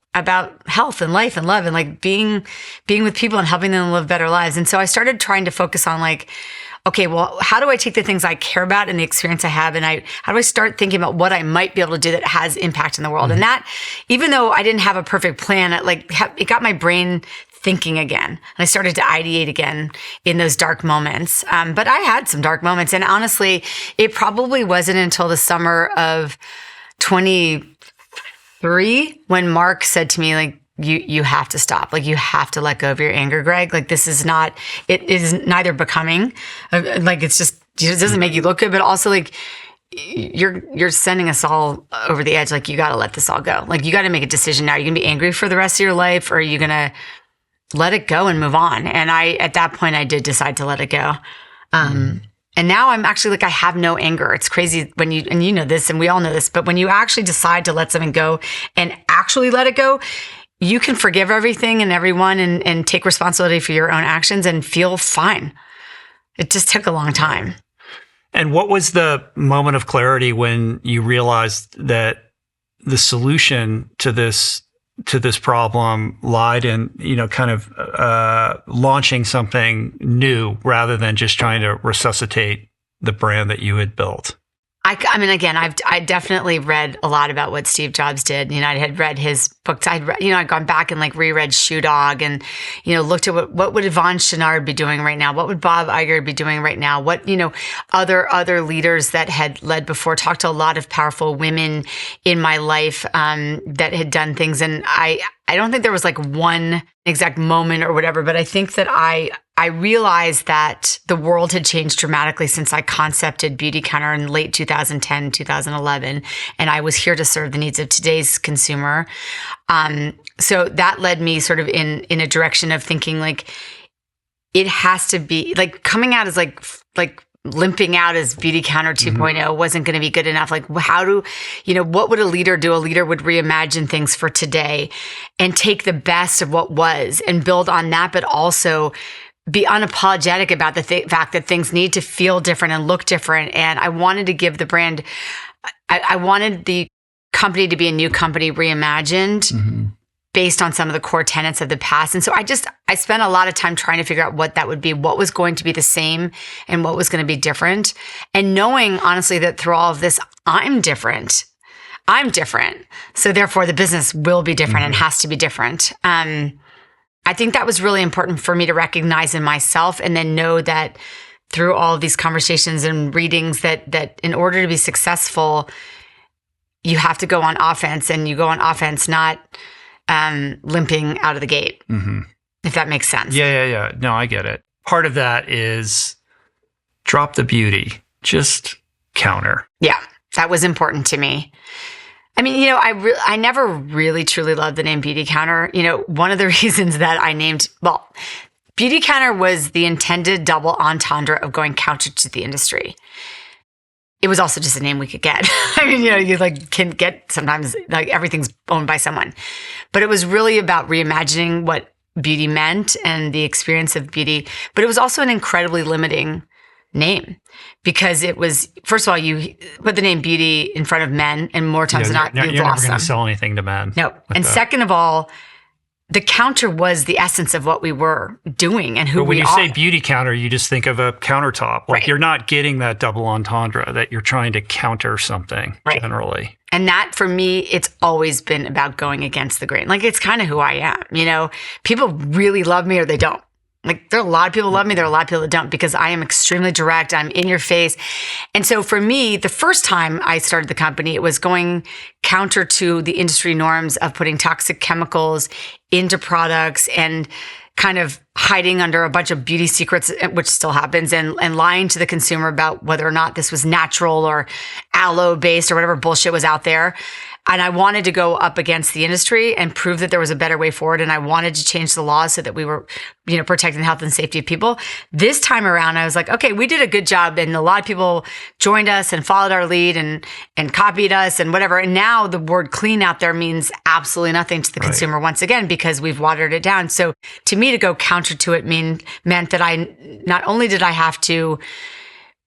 health and life and love and like being with people and helping them live better lives. And so I started trying to focus on like, okay, well, how do I take the things I care about and the experience I have, and how do I start thinking about what I might be able to do that has impact in the world? And that, even though I didn't have a perfect plan, it got my brain thinking again. And I started to ideate again in those dark moments. But I had some dark moments. And honestly, it probably wasn't until the summer of 23 when Mark said to me, like, you have to stop. Like, you have to let go of your anger, Gregg. Like, this is not, it is neither becoming, like, it's just, it doesn't make you look good, but also like, you're sending us all over the edge. Like, you got to let this all go. Like, you got to make a decision now. Are you going to be angry for the rest of your life, or are you going to let it go and move on? And at that point, I did decide to let it go. And now I'm actually like, I have no anger. It's crazy when and you know this, and we all know this, but when you actually decide to let something go and actually let it go, you can forgive everything and everyone and take responsibility for your own actions and feel fine. It just took a long time. And what was the moment of clarity when you realized that the solution to this problem lied in, you know, kind of launching something new rather than just trying to resuscitate the brand that you had built? I mean, again, I definitely read a lot about what Steve Jobs did. I had read his books. I'd gone back and like reread Shoe Dog and, looked at what would Yvonne Chouinard be doing right now? What would Bob Iger be doing right now? What, other leaders that had led before, talked to a lot of powerful women in my life, that had done things. And I don't think there was like one exact moment or whatever, but I think that I realized that the world had changed dramatically since I concepted Beauty Counter in late 2010, 2011, and I was here to serve the needs of today's consumer. So that led me sort of in a direction of thinking like, it has to be like coming out as like limping out as Beauty Counter 2.0 wasn't going to be good enough. Like what would a leader do? A leader would reimagine things for today and take the best of what was and build on that, but also be unapologetic about the fact that things need to feel different and look different. And I wanted to give the brand, I wanted the company to be a new company reimagined based on some of the core tenets of the past. And so I spent a lot of time trying to figure out what that would be, what was going to be the same and what was going to be different. And knowing honestly that through all of this, I'm different. So therefore the business will be different and has to be different. I think that was really important for me to recognize in myself and then know that through all of these conversations and readings that in order to be successful, you have to go on offense, and you go on offense not limping out of the gate, if that makes sense. Yeah. No, I get it. Part of that is drop the beauty, just counter. Yeah, that was important to me. I mean, I never really truly loved the name Beauty Counter. One of the reasons that I named, Beauty Counter was the intended double entendre of going counter to the industry. It was also just a name we could get. I mean, you can get sometimes everything's owned by someone, but it was really about reimagining what beauty meant and the experience of beauty. But it was also an incredibly limiting name because it was, first of all, you put the name beauty in front of men and more times than not, you've you're lost never going them. to sell anything to men. No. And second of all, the counter was the essence of what we were doing and who we are. But when you say beauty counter, you just think of a countertop. Like you're not getting that double entendre that you're trying to counter something generally. And that for me, it's always been about going against the grain. Like it's kind of who I am. People really love me or they don't. Like there are a lot of people who love me. There are a lot of people that don't because I am extremely direct. I'm in your face. And so for me, the first time I started the company, it was going counter to the industry norms of putting toxic chemicals into products and kind of hiding under a bunch of beauty secrets, which still happens, and lying to the consumer about whether or not this was natural or aloe based or whatever bullshit was out there. And I wanted to go up against the industry and prove that there was a better way forward. And I wanted to change the laws so that we were, protecting the health and safety of people. This time around, I was like, okay, we did a good job. And a lot of people joined us and followed our lead and copied us and whatever. And now the word clean out there means absolutely nothing to the consumer once again, because we've watered it down. So to me, to go counter to it meant that I not only did I have to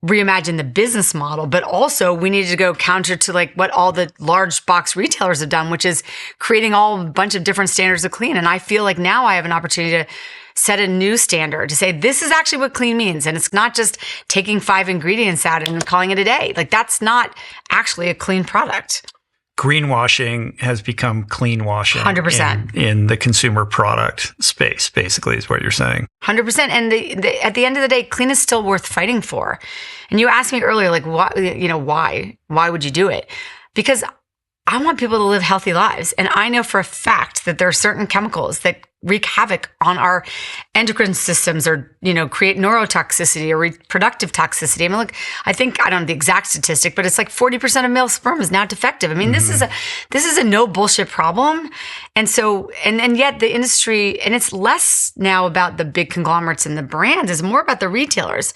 reimagine the business model, but also we needed to go counter to like what all the large box retailers have done, which is creating a bunch of different standards of clean. And I feel like now I have an opportunity to set a new standard to say, this is actually what clean means. And it's not just taking 5 ingredients out and calling it a day. Like that's not actually a clean product. Greenwashing has become clean washing 100% in the consumer product space, basically, is what you're saying. 100%. And at the end of the day, clean is still worth fighting for. And you asked me earlier, like, why would you do it? Because I want people to live healthy lives. And I know for a fact that there are certain chemicals that wreak havoc on our endocrine systems or, create neurotoxicity or reproductive toxicity. I mean, look, I don't know the exact statistic, but it's like 40% of male sperm is now defective. I mean, this is a no bullshit problem. And so, and yet the industry, and it's less now about the big conglomerates and the brands, it's more about the retailers.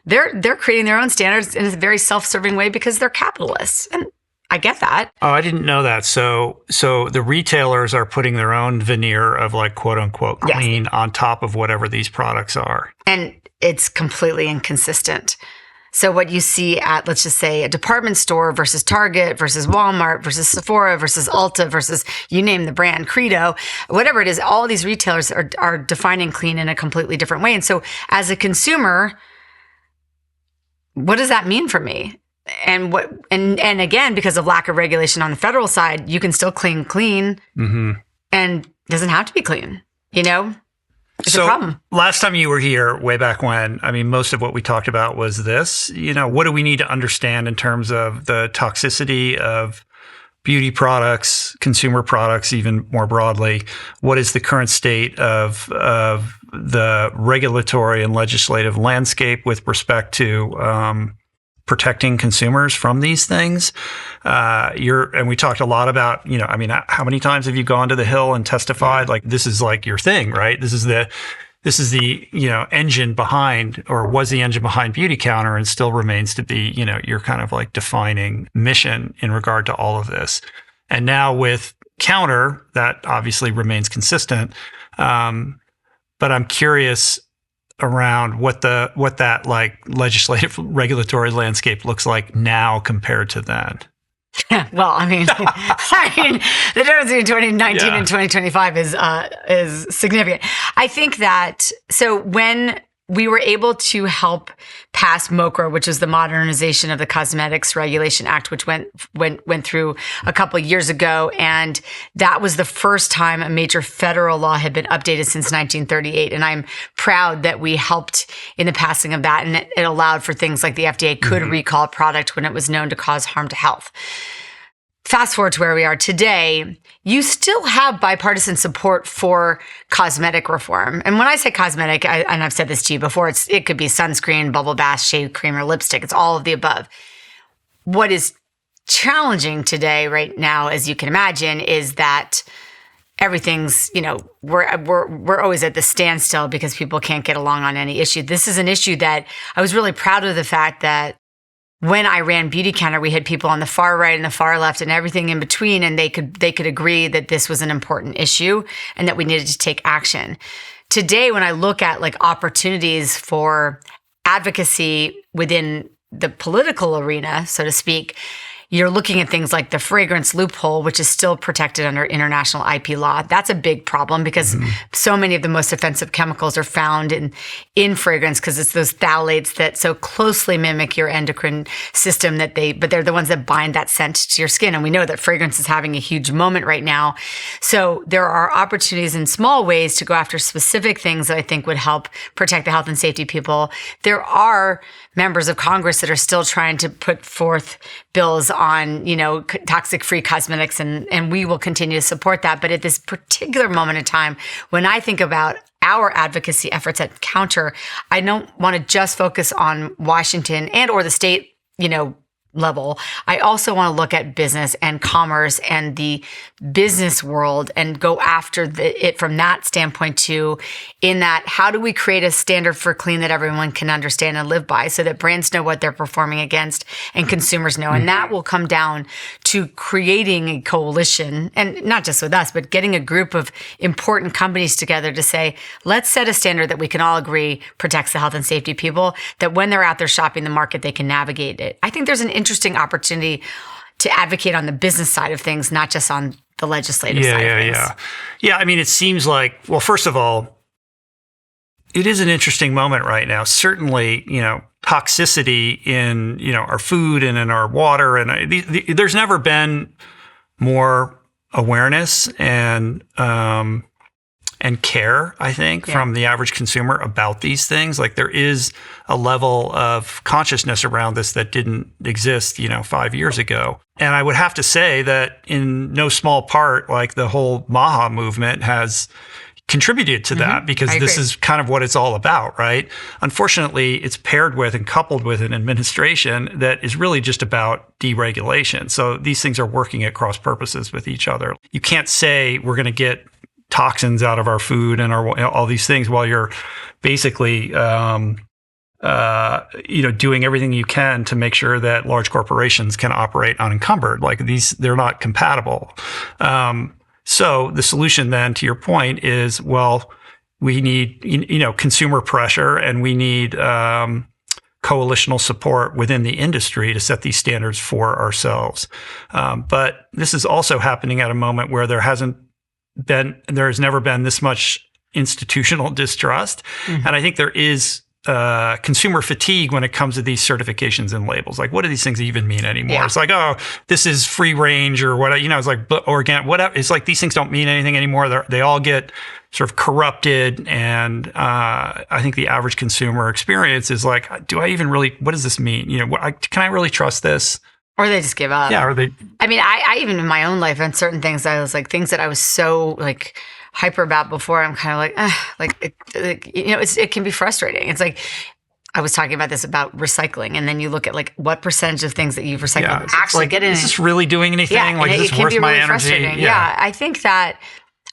They're creating their own standards in a very self-serving way because they're capitalists. And I get that. Oh, I didn't know that. So the retailers are putting their own veneer of like quote unquote clean on top of whatever these products are. And it's completely inconsistent. So what you see at, let's just say, a department store versus Target versus Walmart versus Sephora versus Ulta versus you name the brand, Credo, whatever it is, all these retailers are defining clean in a completely different way. And so as a consumer, what does that mean for me? and again, because of lack of regulation on the federal side, you can still clean and it doesn't have to be clean, It's a problem. Last time you were here, way back when, most of what we talked about was this. What do we need to understand in terms of the toxicity of beauty products, consumer products, even more broadly? What is the current state of the regulatory and legislative landscape with respect to protecting consumers from these things? And we talked a lot about, how many times have you gone to the Hill and testified? Like, this is like your thing, right? This is the engine behind, or was the engine behind Beauty Counter, and still remains to be, your kind of like defining mission in regard to all of this. And now with Counter, that obviously remains consistent. But I'm curious around what that like legislative regulatory landscape looks like now compared to then. Well, the difference between 2019 and 2025 is significant. I think that, so when we were able to help pass MOCRA, which is the Modernization of the Cosmetics Regulation Act, which went through a couple of years ago. And that was the first time a major federal law had been updated since 1938. And I'm proud that we helped in the passing of that. And it allowed for things like the FDA could recall a product when it was known to cause harm to health. Fast forward to where we are today, you still have bipartisan support for cosmetic reform. And when I say cosmetic, and I've said this to you before, it could be sunscreen, bubble bath, shave cream, or lipstick. It's all of the above. What is challenging today, right now, as you can imagine, is that everything's, we're always at the standstill because people can't get along on any issue. This is an issue that I was really proud of the fact that when I ran Beauty Counter, we had people on the far right and the far left and everything in between, and they could agree that this was an important issue and that we needed to take action. Today, when I look at like opportunities for advocacy within the political arena, so to speak, you're looking at things like the fragrance loophole, which is still protected under international IP law. That's a big problem because so many of the most offensive chemicals are found in fragrance because it's those phthalates that so closely mimic your endocrine system but they're the ones that bind that scent to your skin. And we know that fragrance is having a huge moment right now. So there are opportunities in small ways to go after specific things that I think would help protect the health and safety of people. There are members of Congress that are still trying to put forth bills on, toxic-free cosmetics, and we will continue to support that. But at this particular moment in time, when I think about our advocacy efforts at Counter, I don't want to just focus on Washington and or the state, level. I also want to look at business and commerce and the business world and go after it from that standpoint too, in that how do we create a standard for clean that everyone can understand and live by so that brands know what they're performing against and consumers know. And that will come down to creating a coalition, and not just with us, but getting a group of important companies together to say, let's set a standard that we can all agree protects the health and safety of people, that when they're out there shopping the market, they can navigate it. I think there's an interesting opportunity to advocate on the business side of things, not just on the legislative side of things. Yeah. It seems like, well, first of all, it is an interesting moment right now. Certainly, toxicity in, our food and in our water. And there's never been more awareness and care, I think, from the average consumer about these things. Like there is a level of consciousness around this that didn't exist, 5 years ago. And I would have to say that in no small part, like the whole MAHA movement has contributed to that, because this is kind of what it's all about, right? Unfortunately, it's paired with and coupled with an administration that is really just about deregulation. So these things are working at cross purposes with each other. You can't say we're going to get toxins out of our food and all these things while you're basically doing everything you can to make sure that large corporations can operate unencumbered. Like they're not compatible. So the solution then, to your point, is, well, we need consumer pressure, and we need coalitional support within the industry to set these standards for ourselves. But this is also happening at a moment where there has never been this much institutional distrust. And I think there is consumer fatigue when it comes to these certifications and labels. Like, what do these things even mean anymore? Yeah. It's like, oh, this is free range or what, it's like organic, whatever. It's like these things don't mean anything anymore. They all get sort of corrupted. And I think the average consumer experience is like, do I even really, what does this mean? Can I really trust this? Or they just give up. Yeah. Or they, I mean, I even in my own life on certain things, I was like, things that I was so like hyper about before, I'm kind of like, it can be frustrating. It's like, I was talking about this about recycling, and then you look at like what percentage of things that you've recycled actually get in. Is this really doing anything? Yeah, like, is this worth my energy? Yeah,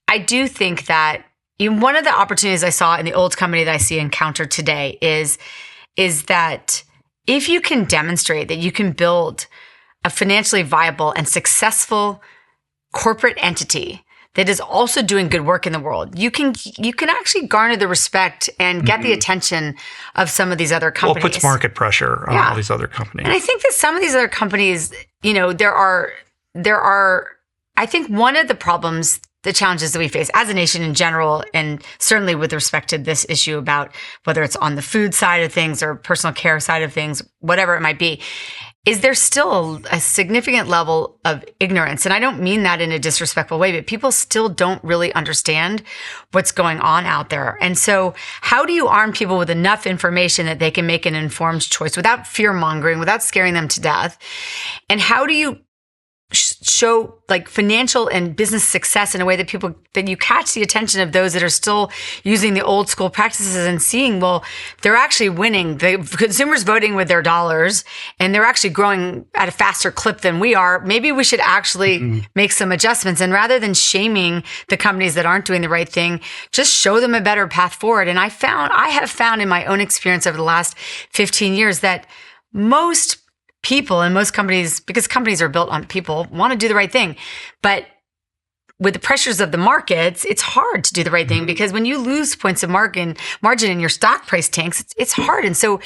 I do think that one of the opportunities I saw in the old company that I see encountered today is that if you can demonstrate that you can build a financially viable and successful corporate entity that is also doing good work in the world, you can actually garner the respect and get the attention of some of these other companies. Well, it puts market pressure on all these other companies. And I think that some of these other companies, there are, I think one of the problems, the challenges that we face as a nation in general, and certainly with respect to this issue about whether it's on the food side of things or personal care side of things, whatever it might be, is there still a significant level of ignorance. And I don't mean that in a disrespectful way, but people still don't really understand what's going on out there. And so how do you arm people with enough information that they can make an informed choice without fear mongering, without scaring them to death? And how do you show like financial and business success in a way that you catch the attention of those that are still using the old school practices and seeing, well, they're actually winning. The consumers voting with their dollars, and they're actually growing at a faster clip than we are. Maybe we should actually make some adjustments, and rather than shaming the companies that aren't doing the right thing, just show them a better path forward. And I have found in my own experience over the last 15 years that most people and most companies, because companies are built on people, want to do the right thing. But with the pressures of the markets, it's hard to do the right thing, because when you lose points of margin and your stock price tanks, it's hard. And so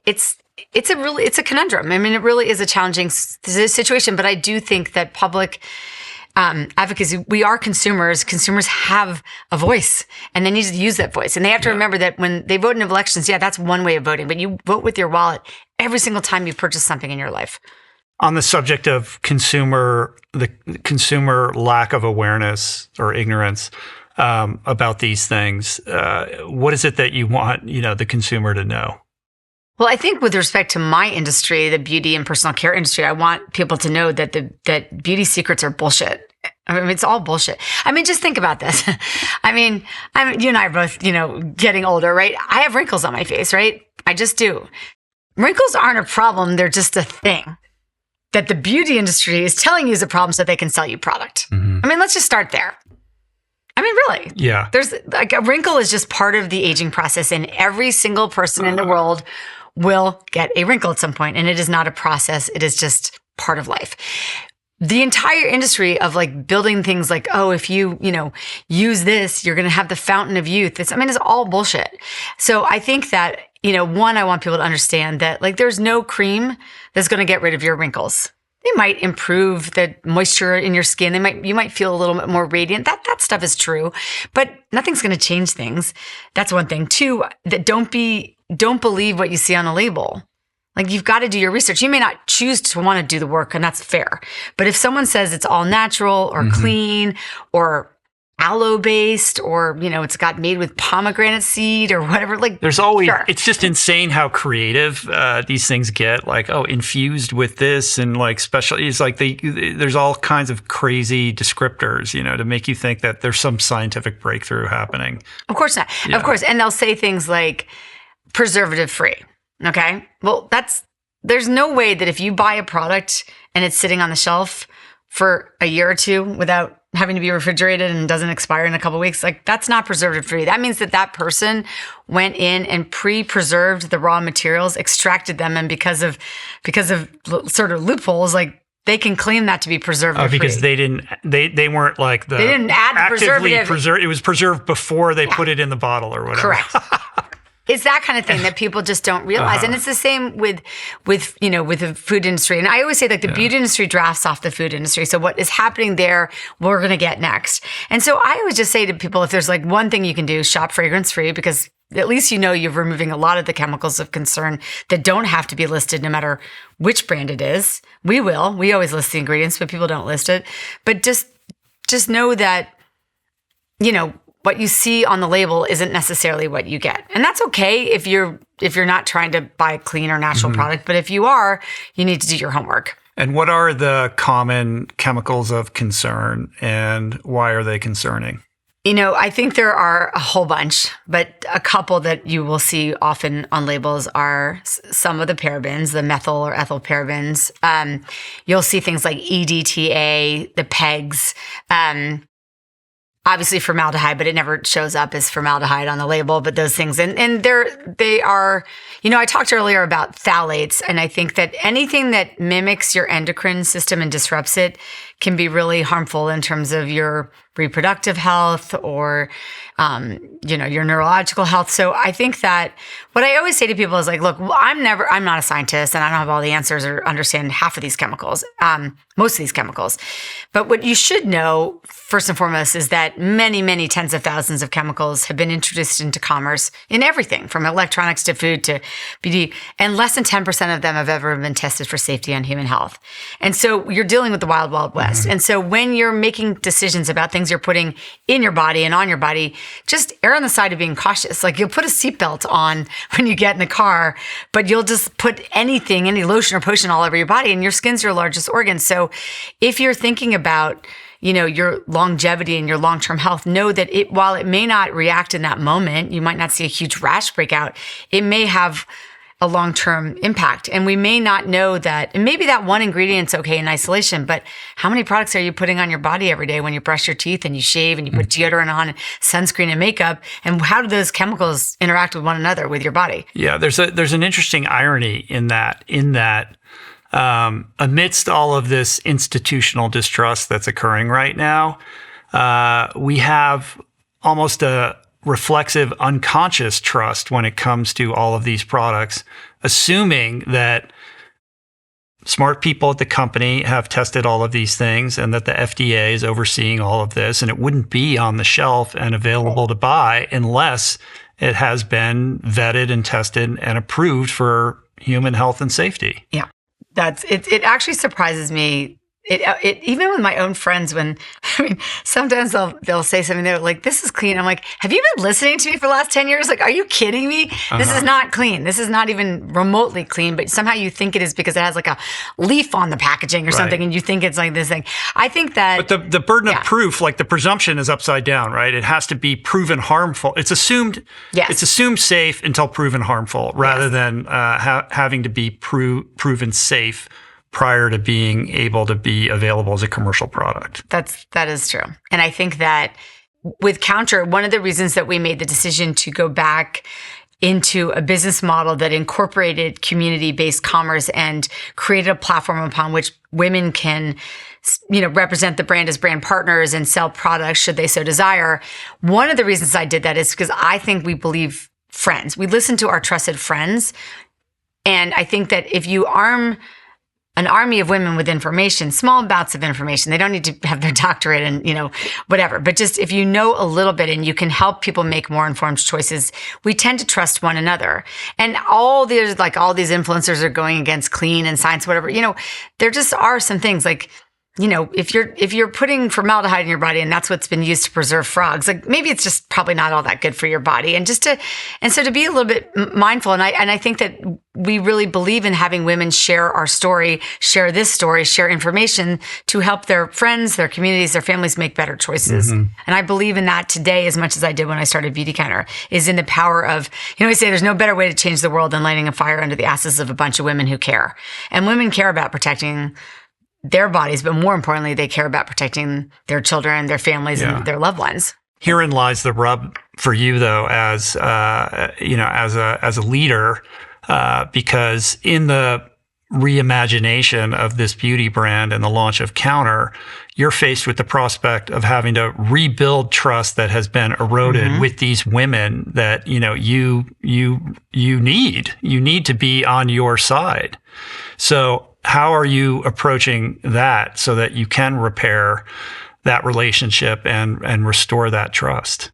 it's a conundrum. I mean, it really is a challenging situation, but I do think that public advocacy, we are consumers. Consumers have a voice, and they need to use that voice. And they have to remember that when they vote in elections, that's one way of voting, but you vote with your wallet every single time you purchase something in your life. On the subject of the consumer lack of awareness or ignorance about these things, what is it that you want, the consumer to know? Well, I think with respect to my industry, the beauty and personal care industry, I want people to know that that beauty secrets are bullshit. I mean, it's all bullshit. I mean, just think about this. I mean, you and I are both, getting older, right? I have wrinkles on my face, right? I just do. Wrinkles aren't a problem. They're just a thing that the beauty industry is telling you is a problem so they can sell you product. I mean, let's just start there. I mean, really. Yeah. There's like a wrinkle is just part of the aging process, and every single person in the world will get a wrinkle at some point, and it is not a process. It is just part of life. The entire industry of like building things like, oh, if you, use this, you're going to have the fountain of youth. It's all bullshit. So I think that, one, I want people to understand that like there's no cream that's going to get rid of your wrinkles. They might improve the moisture in your skin. You might feel a little bit more radiant. That stuff is true, but nothing's going to change things. That's one thing. Two, that don't believe what you see on a label. Like, you've got to do your research. You may not choose to want to do the work, and that's fair. But if someone says it's all natural or clean or aloe based, or, it's got made with pomegranate seed or whatever, like, there's always, sure. It's just insane how creative these things get. Like, oh, infused with this, and like special, it's like there's all kinds of crazy descriptors, to make you think that there's some scientific breakthrough happening. Of course not. Yeah. Of course. And they'll say things like preservative free. Okay. Well, there's no way that if you buy a product and it's sitting on the shelf for a year or two without having to be refrigerated and doesn't expire in a couple of weeks, like, that's not preservative free. That means that person went in and pre-preserved the raw materials, extracted them, and because of sort of loopholes, like, they can claim that to be preservative free. Because they weren't like they didn't add the preservative. It was preserved before they put it in the bottle or whatever. Correct. It's that kind of thing that people just don't realize. And it's the same with the food industry. And I always say, like, the beauty industry drafts off the food industry. So what is happening there, we're going to get next. And so I always just say to people, if there's like one thing you can do, shop fragrance free, because at least you're removing a lot of the chemicals of concern that don't have to be listed no matter which brand it is. We always list the ingredients, but people don't list it. But just know that, what you see on the label isn't necessarily what you get. And that's okay if you're not trying to buy a clean or natural product, but if you are, you need to do your homework. And what are the common chemicals of concern and why are they concerning? I think there are a whole bunch, but a couple that you will see often on labels are some of the parabens, the methyl or ethyl parabens. You'll see things like EDTA, the PEGs, obviously formaldehyde, but it never shows up as formaldehyde on the label, but those things. And they are, I talked earlier about phthalates, and I think that anything that mimics your endocrine system and disrupts it can be really harmful in terms of your reproductive health or, your neurological health. So I think that what I always say to people is like, look, I'm not a scientist and I don't have all the answers or understand half of these chemicals, most of these chemicals. But what you should know, first and foremost, is that many, many tens of thousands of chemicals have been introduced into commerce in everything from electronics to food to beauty, and less than 10% of them have ever been tested for safety on human health. And so you're dealing with the wild, wild west. And so when you're making decisions about things you're putting in your body and on your body, just err on the side of being cautious. Like you'll put a seatbelt on when you get in the car, but you'll just put anything, any lotion or potion all over your body, and your skin's your largest organ. So if you're thinking about your longevity and your long-term health, know that while it may not react in that moment, you might not see a huge rash breakout, it may have a long-term impact. And we may not know that, and maybe that one ingredient's okay in isolation, but how many products are you putting on your body every day when you brush your teeth and you shave and you put deodorant on and sunscreen and makeup? And how do those chemicals interact with one another with your body? Yeah, there's an interesting irony in that amidst all of this institutional distrust that's occurring right now, we have almost a reflexive, unconscious trust when it comes to all of these products, assuming that smart people at the company have tested all of these things and that the FDA is overseeing all of this, and it wouldn't be on the shelf and available to buy unless it has been vetted and tested and approved for human health and safety. Yeah. It actually surprises me. It even with my own friends, sometimes they'll say something, they're like, this is clean. I'm like, have you been listening to me for the last 10 years? Like, are you kidding me? This is not clean. This is not even remotely clean, but somehow you think it is because it has like a leaf on the packaging or something, and you think it's like this thing. I think that... But the burden of proof, like the presumption is upside down, right? It has to be proven harmful. It's assumed safe until proven harmful, rather than having to be proven safe prior to being able to be available as a commercial product. That is true. And I think that with Counter, one of the reasons that we made the decision to go back into a business model that incorporated community-based commerce and created a platform upon which women can represent the brand as brand partners and sell products should they so desire. One of the reasons I did that is because I think we believe friends. We listen to our trusted friends. And I think that if you arm an army of women with information, small bouts of information, they don't need to have their doctorate and, whatever, but just if you know a little bit and you can help people make more informed choices, we tend to trust one another. And all these influencers are going against clean and science, whatever, there just are some things like, if you're putting formaldehyde in your body and that's what's been used to preserve frogs, like maybe it's just probably not all that good for your body. And so to be a little bit mindful. And I think that we really believe in having women share our story, share this story, share information to help their friends, their communities, their families make better choices. And I believe in that today as much as I did when I started Beauty Counter, is in the power of, I say there's no better way to change the world than lighting a fire under the asses of a bunch of women who care. And women care about protecting their bodies, but more importantly, they care about protecting their children, their families, and their loved ones. Herein lies the rub for you, though, as a leader, because in the reimagination of this beauty brand and the launch of Counter, you're faced with the prospect of having to rebuild trust that has been eroded with these women that you need to be on your side. So how are you approaching that so that you can repair that relationship and restore that trust?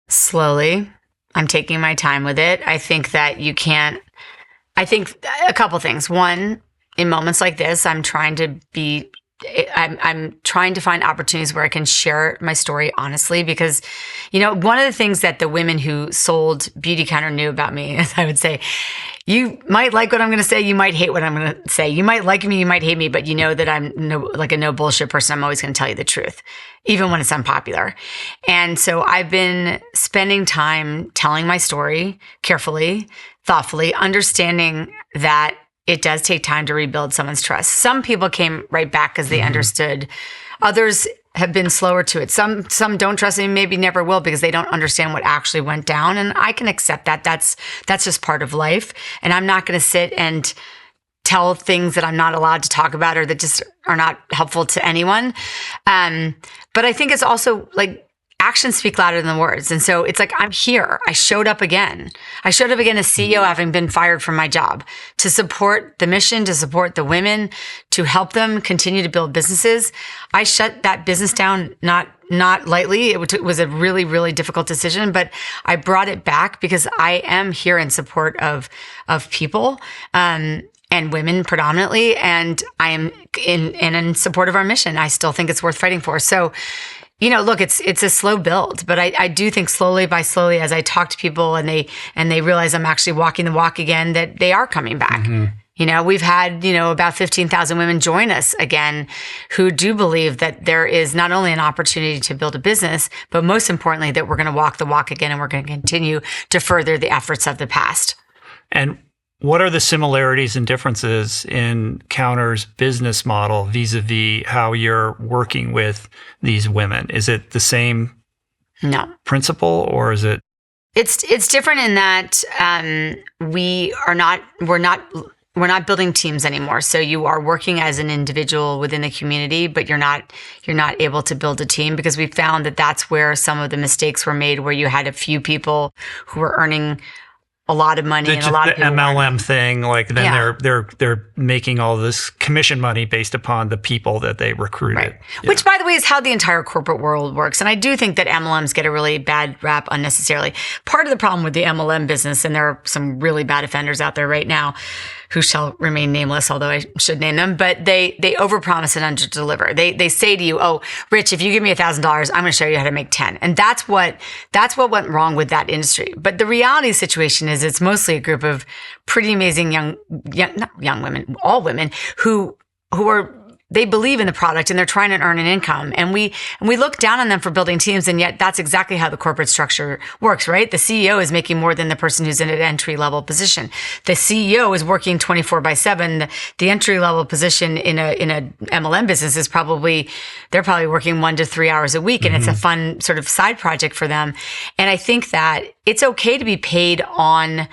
Slowly. I'm taking my time with it. I think that I think a couple things. One, in moments like this, I'm trying to find opportunities where I can share my story honestly, because, one of the things that the women who sold Beautycounter knew about me is, I would say, you might like what I'm going to say. You might hate what I'm going to say. You might like me. You might hate me, but you know that I'm a no bullshit person. I'm always going to tell you the truth, even when it's unpopular. And so I've been spending time telling my story carefully, thoughtfully, understanding that it does take time to rebuild someone's trust. Some people came right back because they understood. Others have been slower to it. Some don't trust me, maybe never will, because they don't understand what actually went down. And I can accept that. That's just part of life. And I'm not going to sit and tell things that I'm not allowed to talk about or that just are not helpful to anyone. But I think it's also like, actions speak louder than words. And so it's like, I'm here. I showed up again. as CEO, having been fired from my job, to support the mission, to support the women, to help them continue to build businesses. I shut that business down, not lightly. It was a really, really difficult decision, but I brought it back because I am here in support of people, and women predominantly. And I am in support of our mission. I still think it's worth fighting for. So, look, it's a slow build, but I do think slowly, as I talk to people and they realize I'm actually walking the walk again, that they are coming back. Mm-hmm. We've had, about 15,000 women join us again who do believe that there is not only an opportunity to build a business, but most importantly, that we're going to walk the walk again and we're going to continue to further the efforts of the past. And what are the similarities and differences in Counter's business model vis-a-vis how you're working with these women? Is it the same principle, or is it? It's different in that we're not building teams anymore. So you are working as an individual within the community, but you're not able to build a team, because we found that that's where some of the mistakes were made, where you had a few people who were earning a lot of money and a lot of people MLM thing, like then they're making all this commission money based upon the people that they recruited. Right. Yeah. Which, by the way, is how the entire corporate world works. And I do think that MLMs get a really bad rap unnecessarily. Part of the problem with the MLM business, and there are some really bad offenders out there right now who shall remain nameless, although I should name them, but they overpromise and underdeliver. They say to you, "Oh, Rich, if you give me $1,000, I'm going to show you how to make 10." And that's what went wrong with that industry. But the reality of the situation is it's mostly a group of pretty amazing not young women, all women who they believe in the product and they're trying to earn an income. And we look down on them for building teams. And yet that's exactly how the corporate structure works, right? The CEO is making more than the person who's in an entry level position. The CEO is working 24/7. The entry level position in a MLM business is they're probably working 1 to 3 hours a week. And it's a fun sort of side project for them. And I think that it's okay to be paid on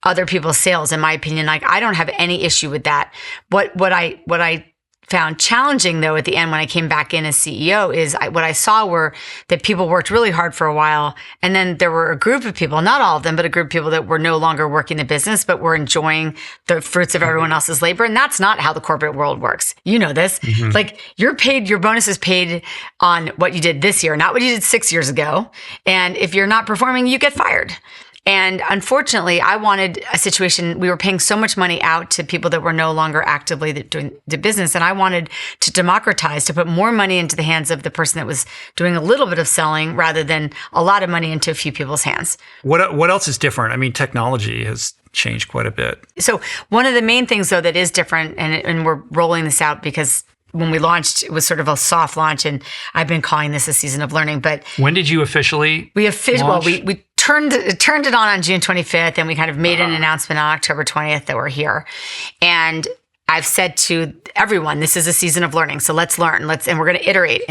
other people's sales, in my opinion. Like, I don't have any issue with that. What I found challenging, though, at the end when I came back in as CEO is what I saw were that people worked really hard for a while. And then there were a group of people, not all of them, but a group of people that were no longer working the business, but were enjoying the fruits of everyone else's labor. And that's not how the corporate world works. You know this. Mm-hmm. Like, your bonus is paid on what you did this year, not what you did 6 years ago. And if you're not performing, you get fired. And unfortunately, I wanted a situation, we were paying so much money out to people that were no longer actively doing the business. And I wanted to democratize, to put more money into the hands of the person that was doing a little bit of selling rather than a lot of money into a few people's hands. What else is different? I mean, technology has changed quite a bit. So one of the main things, though, that is different, and we're rolling this out because when we launched, it was sort of a soft launch, and I've been calling this a season of learning. But when did you officially? We turned it on June 25th, and we kind of made an announcement on October 20th that we're here. And I've said to everyone, this is a season of learning. So let's learn. And we're going to iterate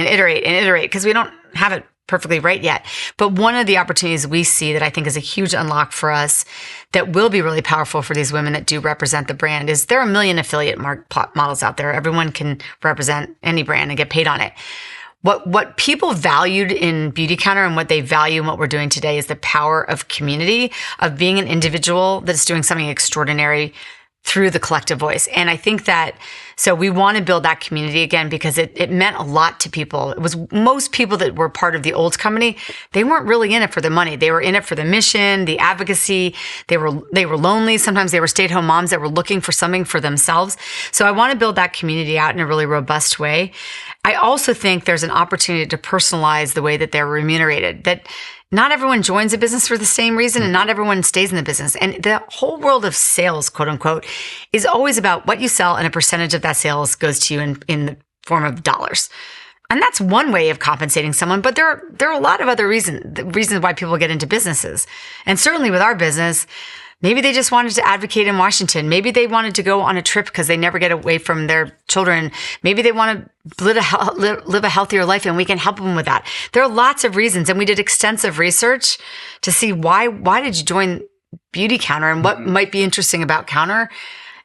because we don't have it perfectly right yet. But one of the opportunities we see that I think is a huge unlock for us that will be really powerful for these women that do represent the brand is there are 1 million affiliate models out there. Everyone can represent any brand and get paid on it. What people valued in Beautycounter and what they value in what we're doing today is the power of community, of being an individual that's doing something extraordinary through the collective voice. And I think that, so we want to build that community again because it meant a lot to people. It was most people that were part of the old company, they weren't really in it for the money. They were in it for the mission, the advocacy. They were lonely. Sometimes they were stay-at-home moms that were looking for something for themselves. So I want to build that community out in a really robust way. I also think there's an opportunity to personalize the way that they're remunerated, that not everyone joins a business for the same reason and not everyone stays in the business. And the whole world of sales, quote unquote, is always about what you sell and a percentage of that sales goes to you in the form of dollars. And that's one way of compensating someone, but there are a lot of other reasons why people get into businesses. And certainly with our business, maybe they just wanted to advocate in Washington. Maybe they wanted to go on a trip because they never get away from their children. Maybe they want to live a healthier life and we can help them with that. There are lots of reasons. And we did extensive research to see why did you join Beauty Counter and what might be interesting about Counter.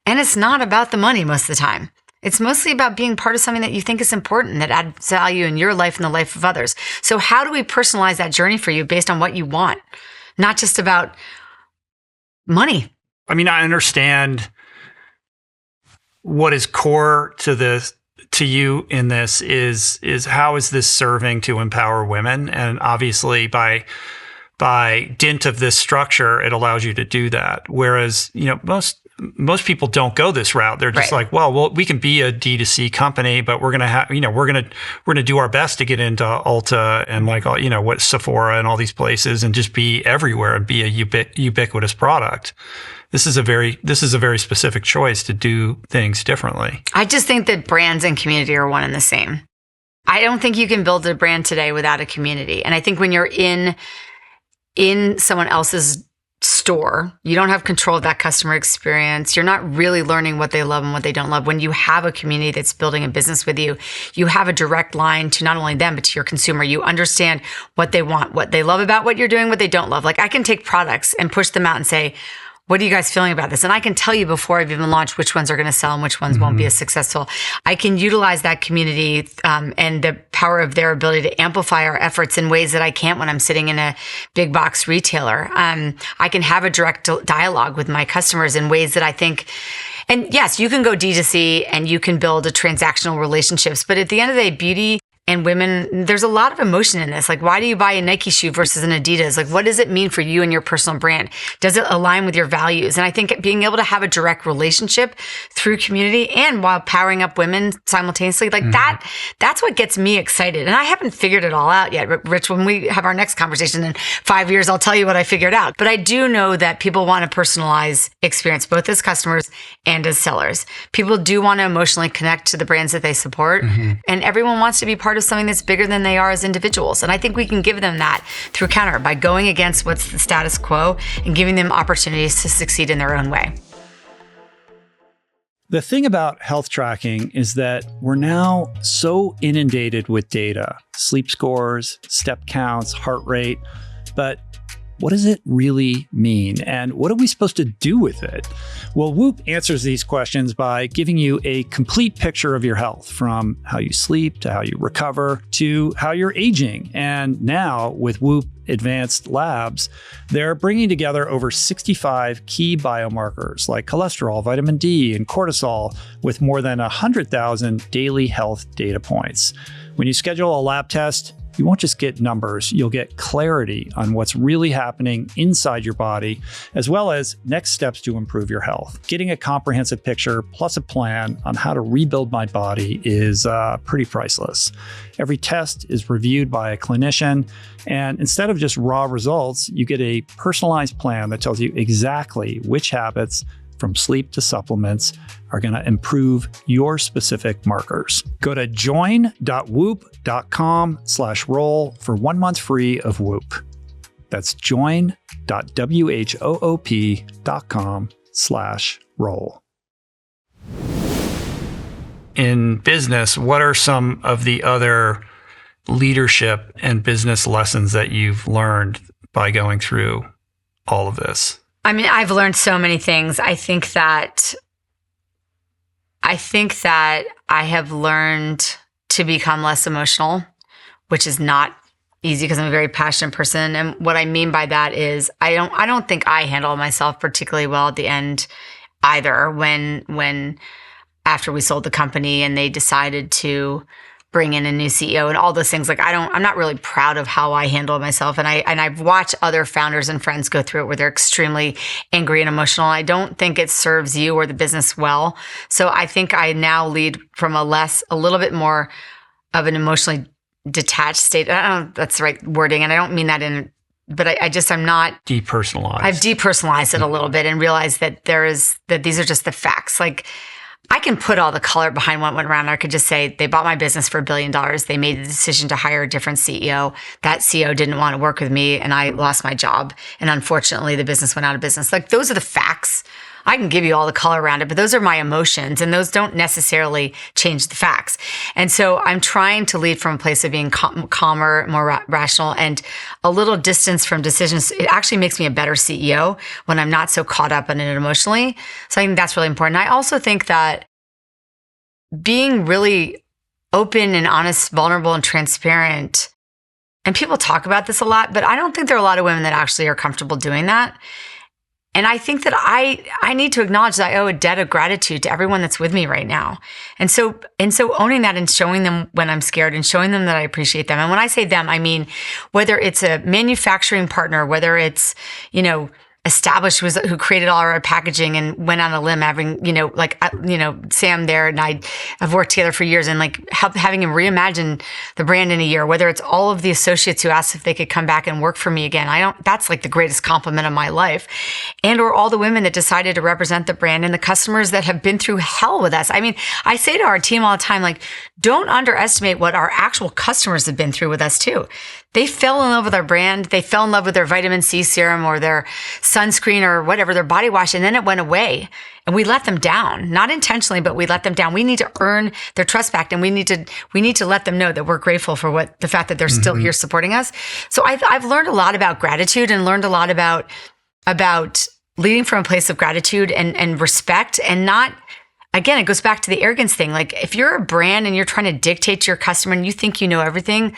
And it's not about the money most of the time. It's mostly about being part of something that you think is important, that adds value in your life and the life of others. So how do we personalize that journey for you based on what you want? Not just about money. I mean, I understand what is core to you in this is how is this serving to empower women? And obviously by dint of this structure, it allows you to do that. Whereas, most people don't go this route. They're just like, well, we can be a D2C company, but we're going to have, we're going to do our best to get into Ulta and what Sephora and all these places and just be everywhere and be a ubiquitous product. This is a very specific choice to do things differently. I just think that brands and community are one and the same. I don't think you can build a brand today without a community. And I think when you're in someone else's store, you don't have control of that customer experience. You're not really learning what they love and what they don't love. When you have a community that's building a business with you, you have a direct line to not only them, but to your consumer. You understand what they want, what they love about what you're doing, what they don't love. Like I can take products and push them out and say, what are you guys feeling about this? And I can tell you before I've even launched which ones are going to sell and which ones won't be as successful. I can utilize that community and the power of their ability to amplify our efforts in ways that I can't when I'm sitting in a big box retailer. I can have a direct dialogue with my customers in ways that I think, and yes, you can go D2C and you can build a transactional relationships, but at the end of the day, beauty and women, there's a lot of emotion in this. Like, why do you buy a Nike shoe versus an Adidas? Like, what does it mean for you and your personal brand? Does it align with your values? And I think being able to have a direct relationship through community and while powering up women simultaneously, like that's what gets me excited. And I haven't figured it all out yet. Rich, when we have our next conversation in 5 years, I'll tell you what I figured out. But I do know that people want to personalize experience, both as customers and as sellers. People do want to emotionally connect to the brands that they support. And everyone wants to be part of something that's bigger than they are as individuals. And I think we can give them that through Counter by going against what's the status quo and giving them opportunities to succeed in their own way. The thing about health tracking is that we're now so inundated with data, sleep scores, step counts, heart rate, but what does it really mean? And what are we supposed to do with it? Well, Whoop answers these questions by giving you a complete picture of your health, from how you sleep to how you recover to how you're aging. And now with Whoop Advanced Labs, they're bringing together over 65 key biomarkers like cholesterol, vitamin D, and cortisol with more than 100,000 daily health data points. When you schedule a lab test, you won't just get numbers, you'll get clarity on what's really happening inside your body, as well as next steps to improve your health. Getting a comprehensive picture plus a plan on how to rebuild my body is pretty priceless. Every test is reviewed by a clinician, and instead of just raw results, you get a personalized plan that tells you exactly which habits, from sleep to supplements, are going to improve your specific markers. Go to join.whoop.com/roll for 1 month free of Whoop. That's join.whoop.com/roll. In business, what are some of the other leadership and business lessons that you've learned by going through all of this? I mean, I've learned so many things. I think that I have learned to become less emotional, which is not easy because I'm a very passionate person. And what I mean by that is I don't think I handle myself particularly well at the end either when after we sold the company and they decided to bring in a new CEO and all those things. Like I'm not really proud of how I handle myself. And I've watched other founders and friends go through it where they're extremely angry and emotional. I don't think it serves you or the business well. So I think I now lead from a little bit more of an emotionally detached state. I don't know if that's the right wording. And I don't mean that but I'm not depersonalized. I've depersonalized it a little bit and realized that these are just the facts. Like, I can put all the color behind what went around. I could just say they bought my business for $1 billion. They made the decision to hire a different CEO. That CEO didn't want to work with me and I lost my job. And unfortunately, the business went out of business. Like, those are the facts. I can give you all the color around it, but those are my emotions and those don't necessarily change the facts. And so I'm trying to lead from a place of being calmer, more rational, and a little distance from decisions. It actually makes me a better CEO when I'm not so caught up in it emotionally. So I think that's really important. I also think that being really open and honest, vulnerable and transparent, and people talk about this a lot, but I don't think there are a lot of women that actually are comfortable doing that. And I think that I need to acknowledge that I owe a debt of gratitude to everyone that's with me right now. And so owning that and showing them when I'm scared and showing them that I appreciate them. And when I say them, I mean, whether it's a manufacturing partner, whether it's, established who created all our packaging and went on a limb, having, Sam there and I have worked together for years and having him reimagine the brand in a year, whether it's all of the associates who asked if they could come back and work for me again. That's like the greatest compliment of my life. And or all the women that decided to represent the brand and the customers that have been through hell with us. I mean, I say to our team all the time, like, don't underestimate what our actual customers have been through with us too. They fell in love with our brand. They fell in love with their vitamin C serum or their sunscreen or whatever, their body wash. And then it went away and we let them down, not intentionally, but we let them down. We need to earn their trust back. And we need to let them know that we're grateful for the fact that they're still here supporting us. So I've learned a lot about gratitude and learned a lot about leading from a place of gratitude and respect and not. Again, it goes back to the arrogance thing. Like, if you're a brand and you're trying to dictate to your customer and you think you know everything,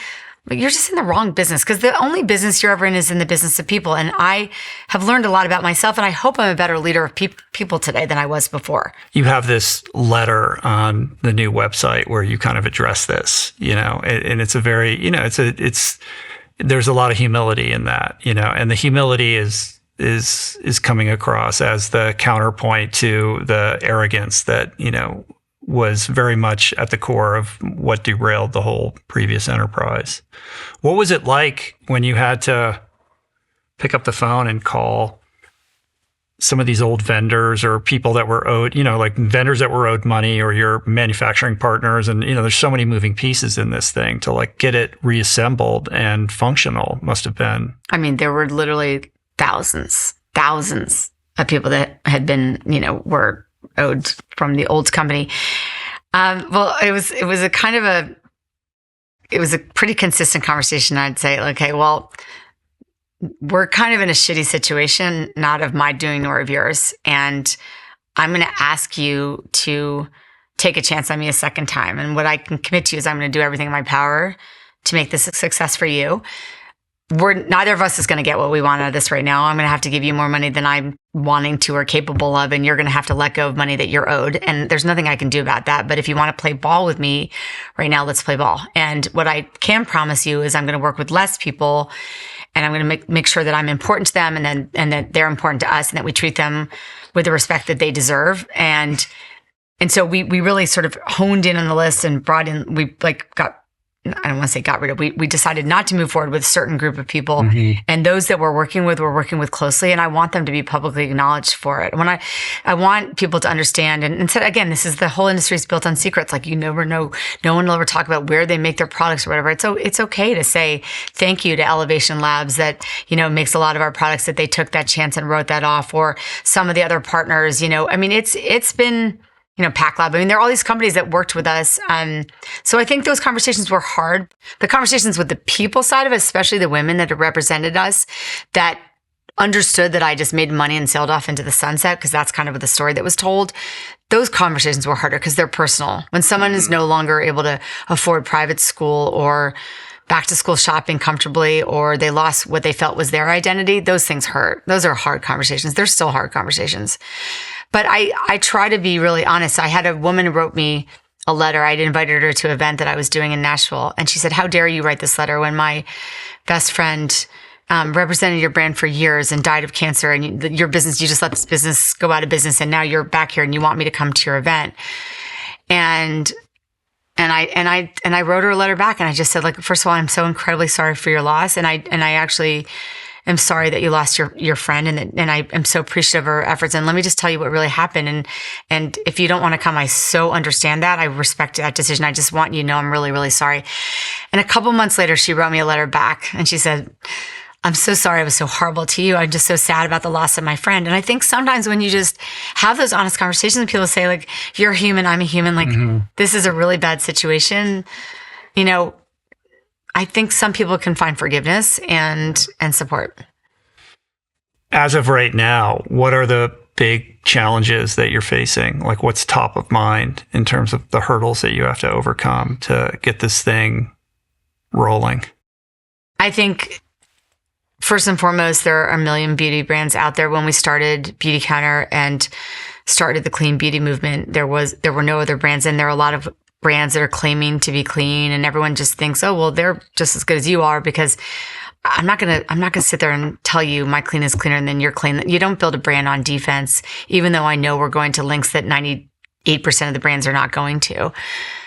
you're just in the wrong business, because the only business you're ever in is in the business of people. And I have learned a lot about myself, and I hope I'm a better leader of people today than I was before. You have this letter on the new website where you kind of address this, and it's a very, there's a lot of humility in that, and the humility is coming across as the counterpoint to the arrogance that, was very much at the core of what derailed the whole previous enterprise. What was it like when you had to pick up the phone and call some of these old vendors or people that were owed, like vendors that were owed money, or your manufacturing partners? And, there's so many moving pieces in this thing to get it reassembled and functional must have been. I mean, there were literally thousands of people that had been, were owed from the old company. Well, it was a pretty consistent conversation. I'd say, okay, well, we're kind of in a shitty situation, not of my doing nor of yours. And I'm going to ask you to take a chance on me a second time. And what I can commit to is I'm going to do everything in my power to make this a success for you. Neither of us is going to get what we want out of this right now. I'm going to have to give you more money than I'm wanting to or capable of, and you're going to have to let go of money that you're owed. And there's nothing I can do about that. But if you want to play ball with me right now, let's play ball. And what I can promise you is I'm going to work with less people, and I'm going to make sure that I'm important to them, and that they're important to us, and that we treat them with the respect that they deserve. And so we really sort of honed in on the list and brought in, I don't want to say got rid of, we decided not to move forward with a certain group of people. Mm-hmm. And those that we're working with closely. And I want them to be publicly acknowledged for it. When I want people to understand, and so again, this is the whole industry is built on secrets. Like, you never know, no one will ever talk about where they make their products or whatever. It's okay to say thank you to Elevation Labs that, makes a lot of our products, that they took that chance and wrote that off, or some of the other partners, it's been, PackLab. There are all these companies that worked with us. So I think those conversations were hard. The conversations with the people side of it, especially the women that represented us, that understood that I just made money and sailed off into the sunset, because that's kind of the story that was told. Those conversations were harder because they're personal. When someone is no longer able to afford private school or back to school shopping comfortably, or they lost what they felt was their identity, those things hurt. Those are hard conversations. They're still hard conversations. But I try to be really honest. I had a woman who wrote me a letter. I'd invited her to an event that I was doing in Nashville. And she said, how dare you write this letter when my best friend represented your brand for years and died of cancer, and your business, you just let this business go out of business, and now you're back here and you want me to come to your event. And I wrote her a letter back, and I just said, like, first of all, I'm so incredibly sorry for your loss. And I actually am sorry that you lost your friend, and I am so appreciative of her efforts. And let me just tell you what really happened. And if you don't want to come, I so understand that. I respect that decision. I just want you to know I'm really, really sorry. And a couple months later, she wrote me a letter back, and she said, I'm so sorry I was so horrible to you. I'm just so sad about the loss of my friend. And I think sometimes when you just have those honest conversations and people say, like, you're a human, I'm a human, like, this is a really bad situation, you know, I think some people can find forgiveness and support. As of right now, what are the big challenges that you're facing? Like, what's top of mind in terms of the hurdles that you have to overcome to get this thing rolling? I think first and foremost, there are a million beauty brands out there. When we started Beauty Counter and started the clean beauty movement, there were no other brands, and there are a lot of brands that are claiming to be clean, and everyone just thinks, oh, well, they're just as good as you are, because I'm not gonna sit there and tell you my clean is cleaner than your clean. You don't build a brand on defense, even though I know we're going to links that 98% of the brands are not going to.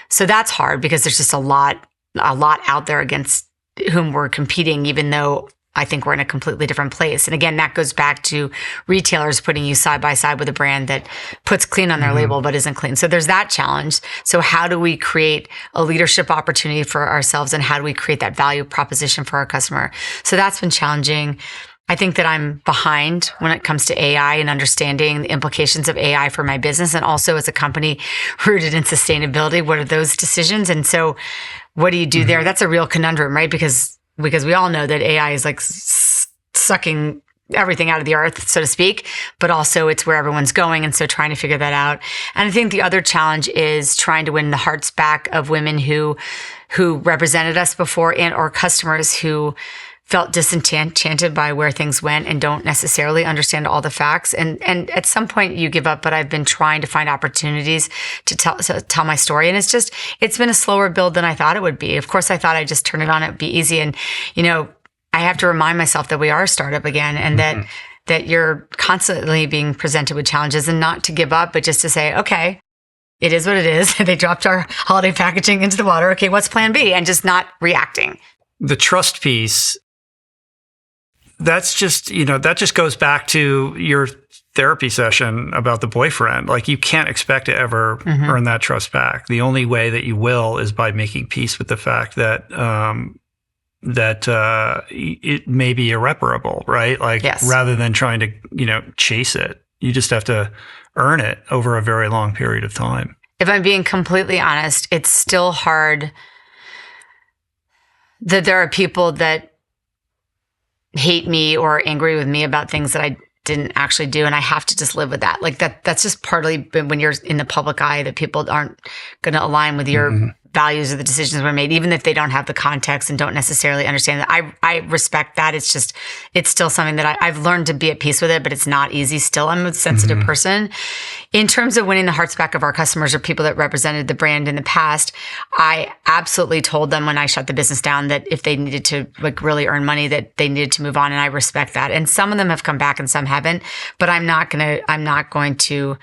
So that's hard, because there's just a lot out there against whom we're competing, even though I think we're in a completely different place. And again, that goes back to retailers putting you side by side with a brand that puts clean on their label but isn't clean. So there's that challenge. So how do we create a leadership opportunity for ourselves, and how do we create that value proposition for our customer? So that's been challenging. I think that I'm behind when it comes to AI and understanding the implications of AI for my business, and also as a company rooted in sustainability, what are those decisions? And so what do you do there? That's a real conundrum, right? Because we all know that AI is like sucking everything out of the earth, so to speak, but also it's where everyone's going. And so trying to figure that out. And I think the other challenge is trying to win the hearts back of women who represented us before, and or customers who felt disenchanted by where things went and don't necessarily understand all the facts. And at some point you give up, but I've been trying to find opportunities to tell my story. And it's been a slower build than I thought it would be. Of course, I thought I'd just turn it on, it'd be easy. And, you know, I have to remind myself that we are a startup again, and that you're constantly being presented with challenges, and not to give up, but just to say, okay, it is what it is. They dropped our holiday packaging into the water. Okay, what's plan B? And just not reacting. The trust piece, that's just, you know, that just goes back to your therapy session about the boyfriend. Like, you can't expect to ever earn that trust back. The only way that you will is by making peace with the fact that it may be irreparable, right? Like, rather than trying to, you know, chase it, you just have to earn it over a very long period of time. If I'm being completely honest, it's still hard that there are people that hate me or angry with me about things that I didn't actually do, and I have to just live with that. Like, that's just partly when you're in the public eye, that people aren't going to align with your values or the decisions were made, even if they don't have the context and don't necessarily understand that. I respect that. It's still something that I've learned to be at peace with it, but it's not easy still. I'm a sensitive person. In terms of winning the hearts back of our customers or people that represented the brand in the past, I absolutely told them when I shut the business down that if they needed to, like, really earn money, that they needed to move on. And I respect that. And some of them have come back and some haven't, but I'm not going to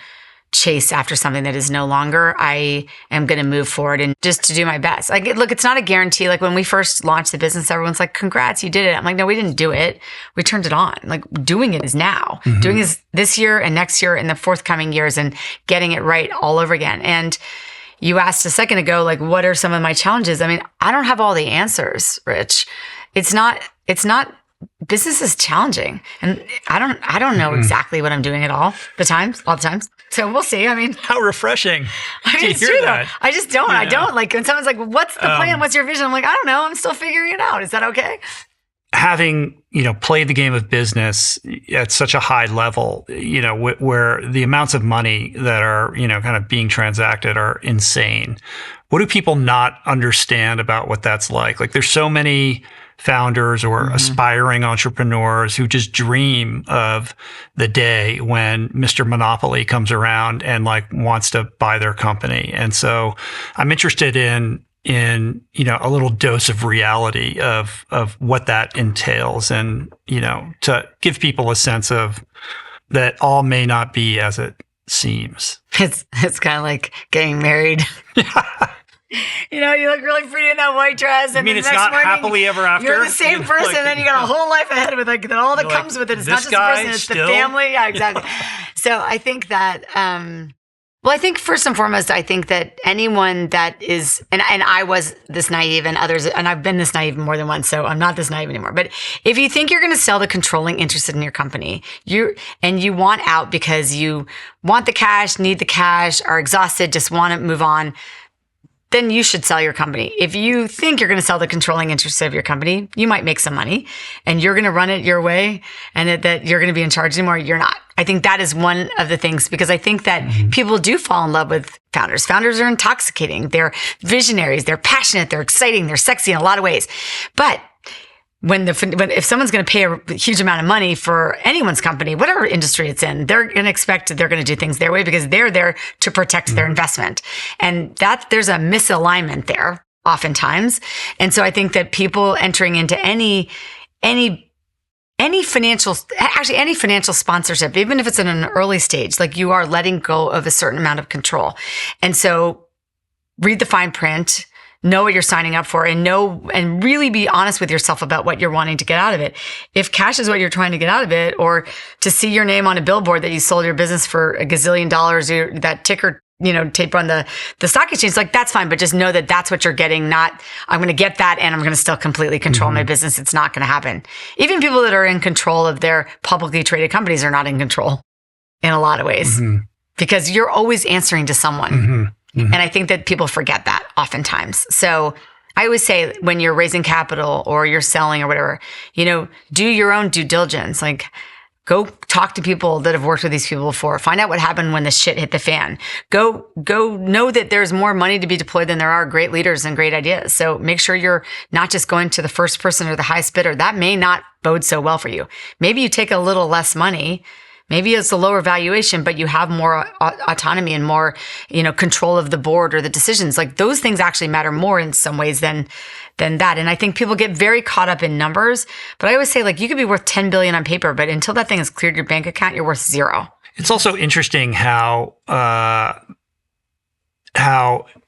chase after something that is no longer. I am going to move forward and just to do my best. Like, look, it's not a guarantee. Like, when we first launched the business, everyone's like, congrats, you did it. I'm like, no, we didn't do it. We turned it on. Like, doing it is now. Doing is this year and next year and the forthcoming years, and getting it right all over again. And you asked a second ago, like, what are some of my challenges? I mean, I don't have all the answers, Rich. It's not business is challenging, and I don't know exactly what I'm doing at all the times. So we'll see. I mean, how refreshing. I mean, it's true though. I just don't. Yeah. I don't, like, when someone's like, what's the plan? What's your vision? I'm like, I don't know. I'm still figuring it out. Is that okay? Having, you know, played the game of business at such a high level, you know, where the amounts of money that are, you know, kind of being transacted are insane. What do people not understand about what that's like? Like, there's so many founders or aspiring entrepreneurs who just dream of the day when Mr. Monopoly comes around and like wants to buy their company. And so I'm interested in a little dose of reality of what that entails, and to give people a sense of that all may not be as it seems. It's kind of like getting married. You look really pretty in that white dress. And it's the next not morning, happily ever after? You're the same person, and then you got a whole life ahead with all that comes with it. It's not just the person, it's the family. Yeah, exactly. So I think that, I think first and foremost, I think that anyone that is, and I was this naive and others, and I've been this naive more than once, so I'm not this naive anymore. But if you think you're going to sell the controlling interest in your company, you want out because you want the cash, need the cash, are exhausted, just want to move on, then you should sell your company. If you think you're going to sell the controlling interest of your company, you might make some money and you're going to run it your way, and that you're going to be in charge anymore. You're not. I think that is one of the things, because I think that people do fall in love with founders. Founders are intoxicating. They're visionaries. They're passionate. They're exciting. They're sexy in a lot of ways. But if someone's going to pay a huge amount of money for anyone's company, whatever industry it's in, they're going to expect they're going to do things their way because they're there to protect their investment. And there's a misalignment there oftentimes. And so I think that people entering into any financial sponsorship, even if it's in an early stage, like you are letting go of a certain amount of control. And so read the fine print, know what you're signing up for, and really be honest with yourself about what you're wanting to get out of it. If cash is what you're trying to get out of it, or to see your name on a billboard that you sold your business for $1 gazillion, or that ticker, tape on the stock exchange, like that's fine. But just know that that's what you're getting. Not, I'm going to get that and I'm going to still completely control my business. It's not going to happen. Even people that are in control of their publicly traded companies are not in control in a lot of ways, because you're always answering to someone. And I think that people forget that oftentimes. So I always say, when you're raising capital or you're selling or whatever, do your own due diligence. Like, go talk to people that have worked with these people before. Find out what happened when the shit hit the fan. Go know that there's more money to be deployed than there are great leaders and great ideas. So make sure you're not just going to the first person or the highest bidder. That may not bode so well for you. Maybe you take a little less money. Maybe it's a lower valuation, but you have more autonomy and more, control of the board or the decisions. Like, those things actually matter more in some ways than that. And I think people get very caught up in numbers. But I always say, like, you could be worth $10 billion on paper, but until that thing has cleared your bank account, you're worth zero. It's also interesting how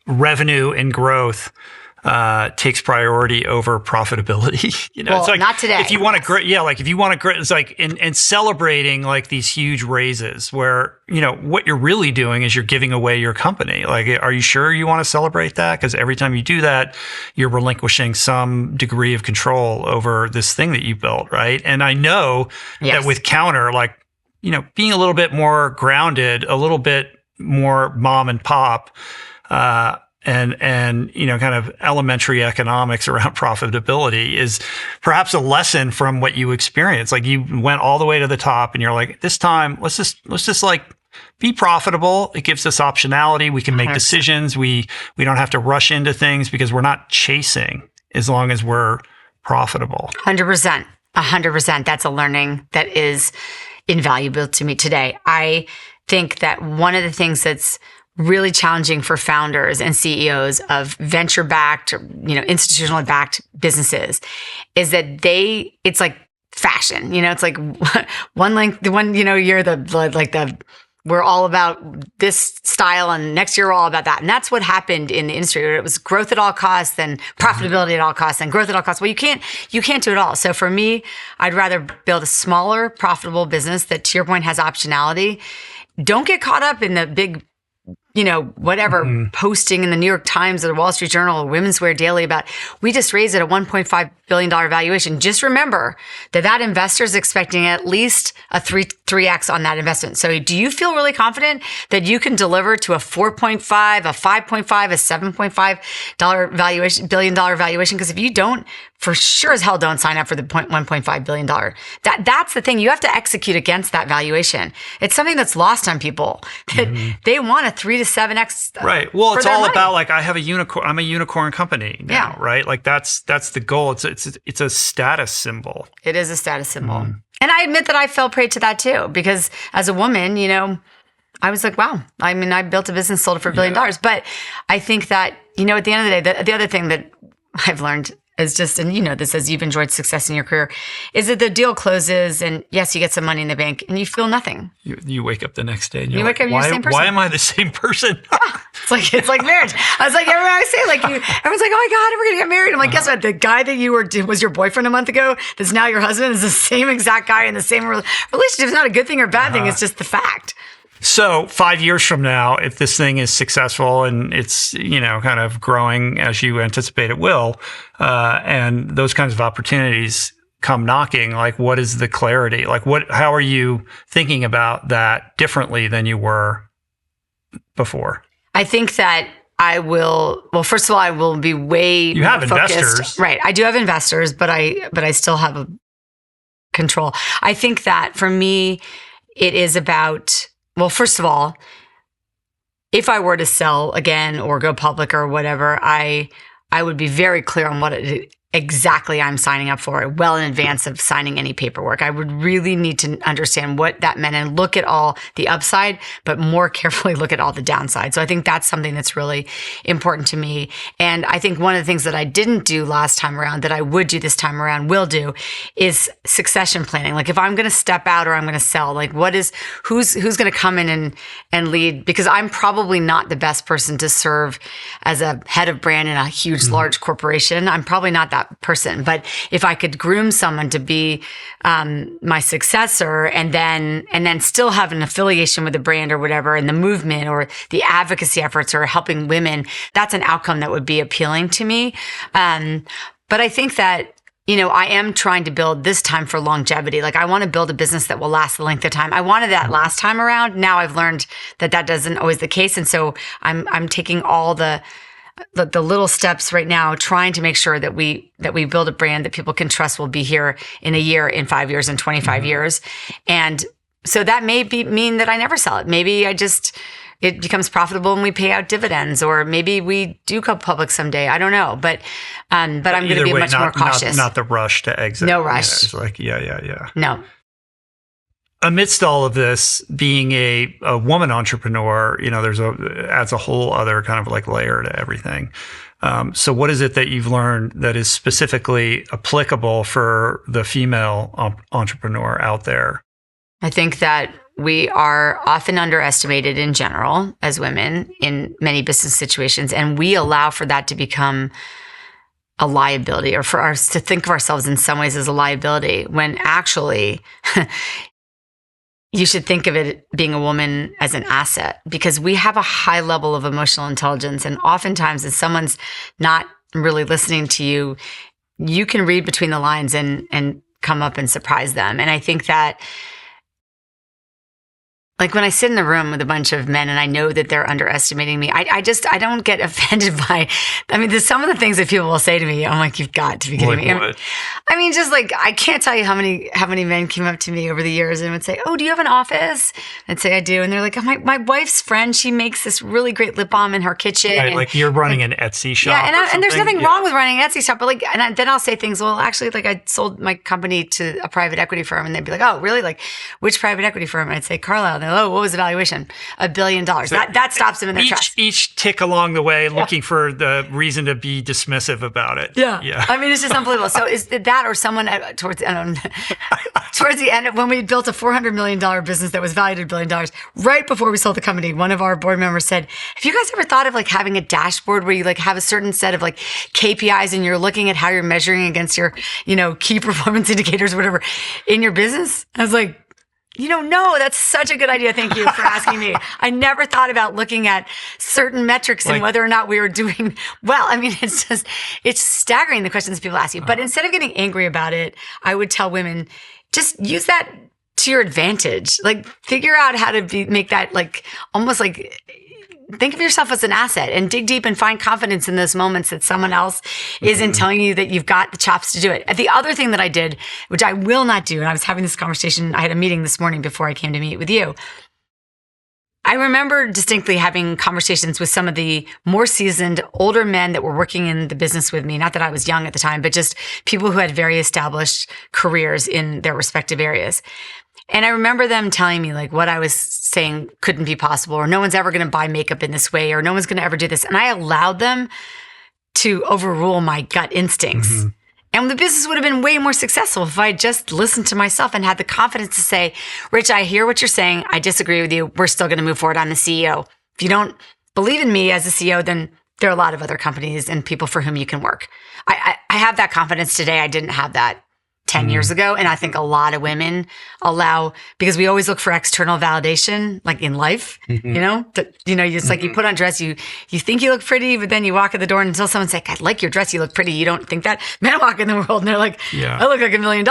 revenue and growth takes priority over profitability. It's like, not today. If you want to grow, if you want to grow, it's like in celebrating like these huge raises where, what you're really doing is you're giving away your company. Like, are you sure you want to celebrate that? Because every time you do that, you're relinquishing some degree of control over this thing that you built, right? And I know that with Counter, like, being a little bit more grounded, a little bit more mom and pop, and kind of elementary economics around profitability is perhaps a lesson from what you experienced. Like, you went all the way to the top and you're like, this time, let's just like be profitable. It gives us optionality. We can make 100%. Decisions. We don't have to rush into things because we're not chasing, as long as we're profitable. 100%. 100%. That's a learning that is invaluable to me today. I think that one of the things that's really challenging for founders and CEOs of venture-backed, institutionally backed businesses is that it's like fashion. It's like we're all about this style, and next year we're all about that. And that's what happened in the industry, where it was growth at all costs, then profitability at all costs, and growth at all costs. Well, you can't do it all. So for me, I'd rather build a smaller, profitable business that, to your point, has optionality. Don't get caught up in the big, posting in the New York Times or the Wall Street Journal or Women's Wear Daily about, we just raised at a $1.5 billion valuation. Just remember that investor is expecting at least a 3x on that investment. So do you feel really confident that you can deliver to a 4.5, a 5.5, a $7.5 billion valuation? Because if you don't, for sure as hell don't sign up for the $1.5 billion. That's the thing. You have to execute against that valuation. It's something that's lost on people that they want a 3 to 7x. Right. Well, it's all about like, I have a unicorn. I'm a unicorn company now, right? Like that's the goal. It's a status symbol. It is a status symbol. And I admit that I fell prey to that too, because as a woman, I was like, wow, I mean, I built a business, sold it for $1 billion. But I think that, at the end of the day, the other thing that I've learned is just, and this as you've enjoyed success in your career, is that the deal closes and yes, you get some money in the bank and you feel nothing. You wake up the next day and you wake up, you're the same person. Why am I the same person? It's like marriage. I was like, everyone I say, everyone's like, oh my God, we're going to get married. I'm like, guess what? The guy that was your boyfriend a month ago, that's now your husband, is the same exact guy in the same relationship. It's not a good thing or bad thing. It's just the fact. So 5 years from now, if this thing is successful and it's, kind of growing as you anticipate it will, and those kinds of opportunities come knocking, like what is the clarity? Like how are you thinking about that differently than you were before? I think that I first of all, I will be way You have focused. investors. Right. I do have investors, but I still have a control. I think that for me, it is about, well, first of all, if I were to sell again or go public or whatever, I would be very clear on what exactly I'm signing up for well in advance of signing any paperwork. I would really need to understand what that meant and look at all the upside, but more carefully look at all the downside. So I think that's something that's really important to me. And I think one of the things that I didn't do last time around that I would do this time around, will do, is succession planning. Like if I'm going to step out or I'm going to sell, like who's going to come in and lead? Because I'm probably not the best person to serve as a head of brand in a huge, large corporation. I'm probably not that person. But if I could groom someone to be my successor and then still have an affiliation with the brand or whatever, and the movement or the advocacy efforts or helping women, that's an outcome that would be appealing to me. But I think that, I am trying to build this time for longevity. Like I want to build a business that will last the length of time. I wanted that last time around. Now I've learned that doesn't always the case. And so I'm taking all the little steps right now, trying to make sure that we build a brand that people can trust will be here in a year, in 5 years, in 25 years. And so that may mean that I never sell it. Maybe it becomes profitable and we pay out dividends, or maybe we do go public someday. I don't know, but I'm going to be much more cautious. Not the rush to exit. No rush. It's like, yeah. No. Amidst all of this, being a woman entrepreneur, adds a whole other kind of like layer to everything. So what is it that you've learned that is specifically applicable for the female entrepreneur out there? I think that we are often underestimated in general as women in many business situations, and we allow for that to become a liability, or for us to think of ourselves in some ways as a liability, when actually you should think of it being a woman as an asset, because we have a high level of emotional intelligence. And oftentimes if someone's not really listening to you, you can read between the lines and come up and surprise them. And I think that, like when I sit in a room with a bunch of men and I know that they're underestimating me, I don't get offended by, some of the things that people will say to me, I'm like, you've got to be kidding me. What? Just like, I can't tell you how many men came up to me over the years and would say, oh, do you have an office? I'd say I do. And they're like, oh, my wife's friend, she makes this really great lip balm in her kitchen. Right, and, like you're running an Etsy shop. Yeah, and there's nothing wrong with running an Etsy shop, but then I'll say things, well, actually, like I sold my company to a private equity firm, and they'd be like, oh, really? Like, which private equity firm? And I'd say Carlyle. And they're like, oh, what was the valuation? $1 billion. So that stops them in their tracks. Each tick along the way, looking for the reason to be dismissive about it. Yeah. It's just unbelievable. So is that, or someone towards the end, when we built a $400 million business that was valued at $1 billion, right before we sold the company, one of our board members said, have you guys ever thought of like having a dashboard where you like have a certain set of like KPIs and you're looking at how you're measuring against your, key performance indicators, whatever, in your business? I was like, no, that's such a good idea. Thank you for asking me. I never thought about looking at certain metrics and whether or not we were doing well. It's staggering the questions people ask you. But instead of getting angry about it, I would tell women, just use that to your advantage. Like figure out how to make that like almost like think of yourself as an asset and dig deep and find confidence in those moments that someone else isn't telling you that you've got the chops to do it. The other thing that I did, which I will not do, and I was having this conversation, I had a meeting this morning before I came to meet with you. I remember distinctly having conversations with some of the more seasoned, older men that were working in the business with me. Not that I was young at the time, but just people who had very established careers in their respective areas. And I remember them telling me like what I was saying couldn't be possible, or no one's ever going to buy makeup in this way, or no one's going to ever do this. And I allowed them to overrule my gut instincts. Mm-hmm. And the business would have been way more successful if I just listened to myself and had the confidence to say, Rich, I hear what you're saying. I disagree with you. We're still going to move forward. I'm the CEO. If you don't believe in me as a CEO, then there are a lot of other companies and people for whom you can work. I have that confidence today. I didn't have that 10 years ago. And I think a lot of women allow, because we always look for external validation, like in life, it's like you put on a dress, you think you look pretty, but then you walk in the door and until someone's like, I like your dress, you look pretty. You don't think that. Men walk in the world and they're like, I look like $1 million.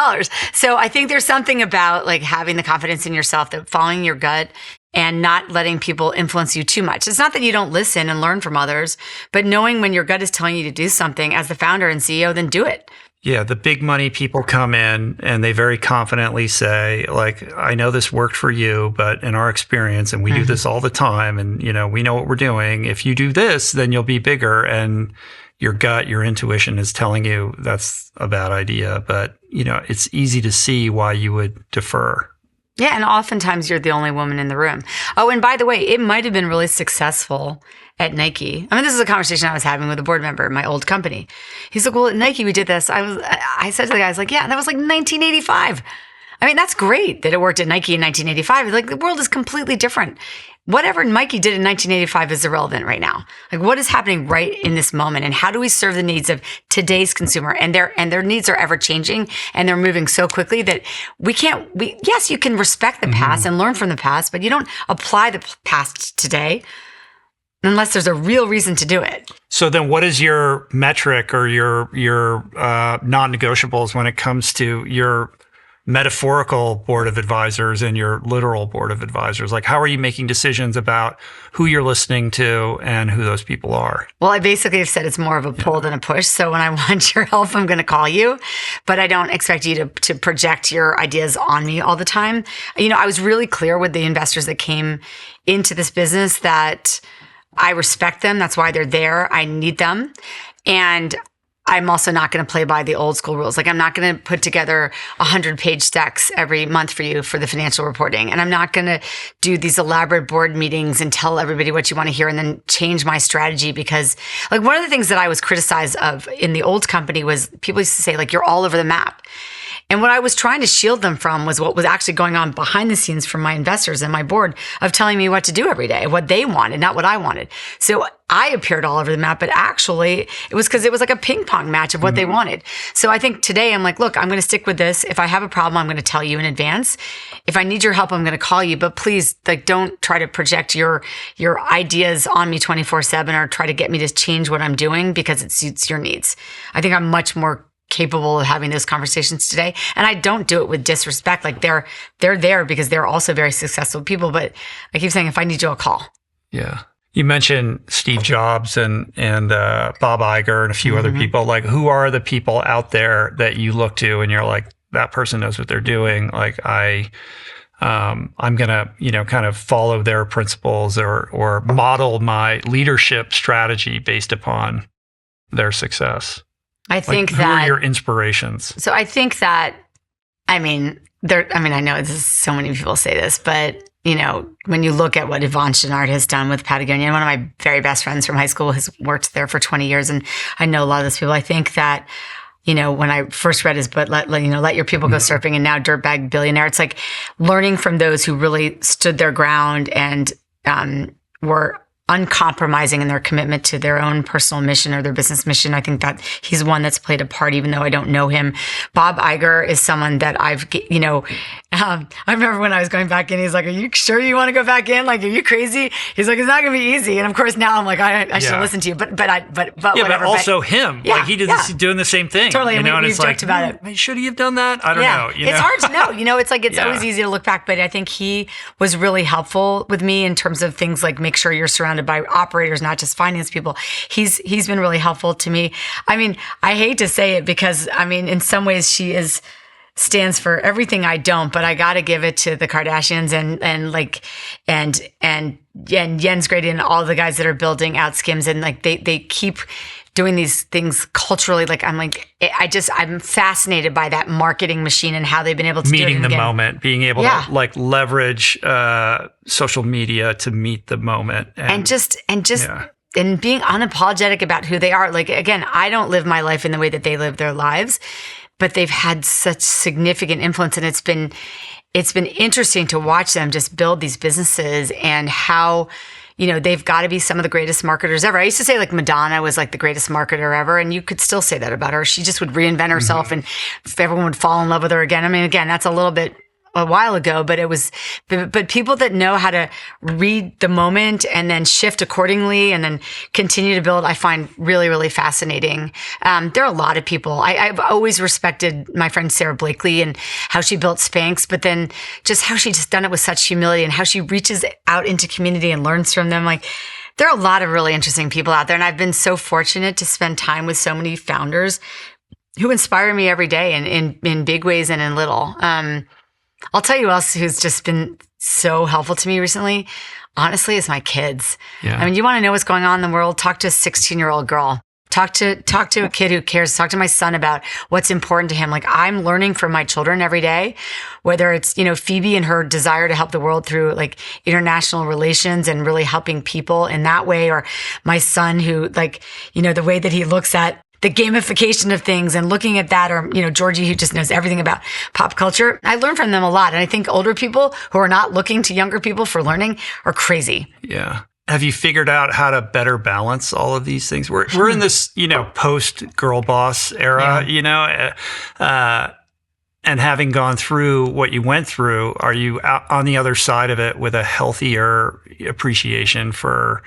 So I think there's something about like having the confidence in yourself, that following your gut and not letting people influence you too much. It's not that you don't listen and learn from others, but knowing when your gut is telling you to do something as the founder and CEO, then do it. Yeah, the big money people come in and they very confidently say, like, I know this worked for you, but in our experience, and we do this all the time, and, we know what we're doing. If you do this, then you'll be bigger. And your gut, your intuition is telling you that's a bad idea. But, it's easy to see why you would defer. Yeah, and oftentimes you're the only woman in the room. Oh, and by the way, it might have been really successful at Nike. I mean, this is a conversation I was having with a board member in my old company. He's like, well, at Nike, we did this. I said to the guy, I was like, yeah, that was like 1985. I mean, that's great that it worked at Nike in 1985. Like, the world is completely different. Whatever Nike did in 1985 is irrelevant right now. Like, what is happening right in this moment, and how do we serve the needs of today's consumer? And their needs are ever changing, and they're moving so quickly that yes, you can respect the past and learn from the past, but you don't apply the past today unless there's a real reason to do it. So then what is your metric or your non-negotiables when it comes to your metaphorical board of advisors and your literal board of advisors? Like, how are you making decisions about who you're listening to and who those people are? Well, I basically have said it's more of a pull than a push. So when I want your help, I'm going to call you, but I don't expect you to project your ideas on me all the time. I was really clear with the investors that came into this business that I respect them. That's why they're there. I need them. And I'm also not going to play by the old school rules. Like, I'm not going to put together 100-page decks every month for you for the financial reporting. And I'm not going to do these elaborate board meetings and tell everybody what you want to hear and then change my strategy. Because, like, one of the things that I was criticized of in the old company was people used to say, like, you're all over the map. And what I was trying to shield them from was what was actually going on behind the scenes from my investors and my board of telling me what to do every day, what they wanted, not what I wanted. So I appeared all over the map, but actually it was because it was like a ping pong match of what they wanted. So I think today I'm like, look, I'm going to stick with this. If I have a problem, I'm going to tell you in advance. If I need your help, I'm going to call you, but please, like, don't try to project your ideas on me 24/7 or try to get me to change what I'm doing because it suits your needs. I think I'm much more capable of having those conversations today. And I don't do it with disrespect. Like, they're there because they're also very successful people. But I keep saying, if I need you, I'll call. Yeah. You mentioned Steve Jobs and Bob Iger and a few other people. Like, who are the people out there that you look to and you're like, that person knows what they're doing? Like, I'm gonna, kind of follow their principles or model my leadership strategy based upon their success. I think who are your inspirations? So I think that, I know so many people say this, but when you look at what Yvon Chouinard has done with Patagonia, one of my very best friends from high school has worked there for 20 years. And I know a lot of those people. I think that, when I first read his book, let your people go surfing, and now Dirtbag Billionaire, it's like learning from those who really stood their ground and were uncompromising in their commitment to their own personal mission or their business mission. I think that he's one that's played a part, even though I don't know him. Bob Iger is someone that I've, I remember when I was going back in, he's like, "Are you sure you want to go back in? Like, are you crazy?" He's like, "It's not going to be easy." And of course, now I'm like, I should listen to you, but yeah, but also him, like he did this, doing the same thing, totally. You know, and we've it's joked about it. Should he have done that? I don't know. It's hard to know. You know, it's like it's always easy to look back, but I think he was really helpful with me in terms of things like make sure you're surrounded by operators, not just finance people. He's been really helpful to me. I mean, I hate to say it because I mean, in some ways, she stands for everything I don't, but I got to give it to the Kardashians and Jens Grady and all the guys that are building out Skims, and like they keep doing these things culturally. Like I'm fascinated by that marketing machine and how they've been able to meeting the moment, being able to like leverage social media to meet the moment, and being unapologetic about who they are. Like again, I don't live my life in the way that they live their lives, but they've had such significant influence, and it's been interesting to watch them just build these businesses and how, you know, they've got to be some of the greatest marketers ever. I used to say like Madonna was like the greatest marketer ever, and you could still say that about her. She just would reinvent herself, and everyone would fall in love with her again. I mean, again, that's a little bit a while ago, but people that know how to read the moment and then shift accordingly and then continue to build, I find really, really fascinating. There are a lot of people. I've always respected my friend Sarah Blakely and how she built Spanx, but then just how she just done it with such humility and how she reaches out into community and learns from them. Like, there are a lot of really interesting people out there. And I've been so fortunate to spend time with so many founders who inspire me every day in big ways and in little. I'll tell you else who's just been so helpful to me recently, honestly, is my kids. Yeah. I mean, you want to know what's going on in the world? Talk to a 16-year-old girl. Talk to a kid who cares. Talk to my son about what's important to him. Like, I'm learning from my children every day, whether it's, you know, Phoebe and her desire to help the world through like international relations and really helping people in that way, or my son who, like, you know, the way that he looks at the gamification of things and looking at that, or, you know, Georgie, who just knows everything about pop culture. I learn from them a lot. And I think older people who are not looking to younger people for learning are crazy. Yeah. Have you figured out how to better balance all of these things? We're in this, you know, post girl boss era, you know, and having gone through what you went through, are you out on the other side of it with a healthier appreciation for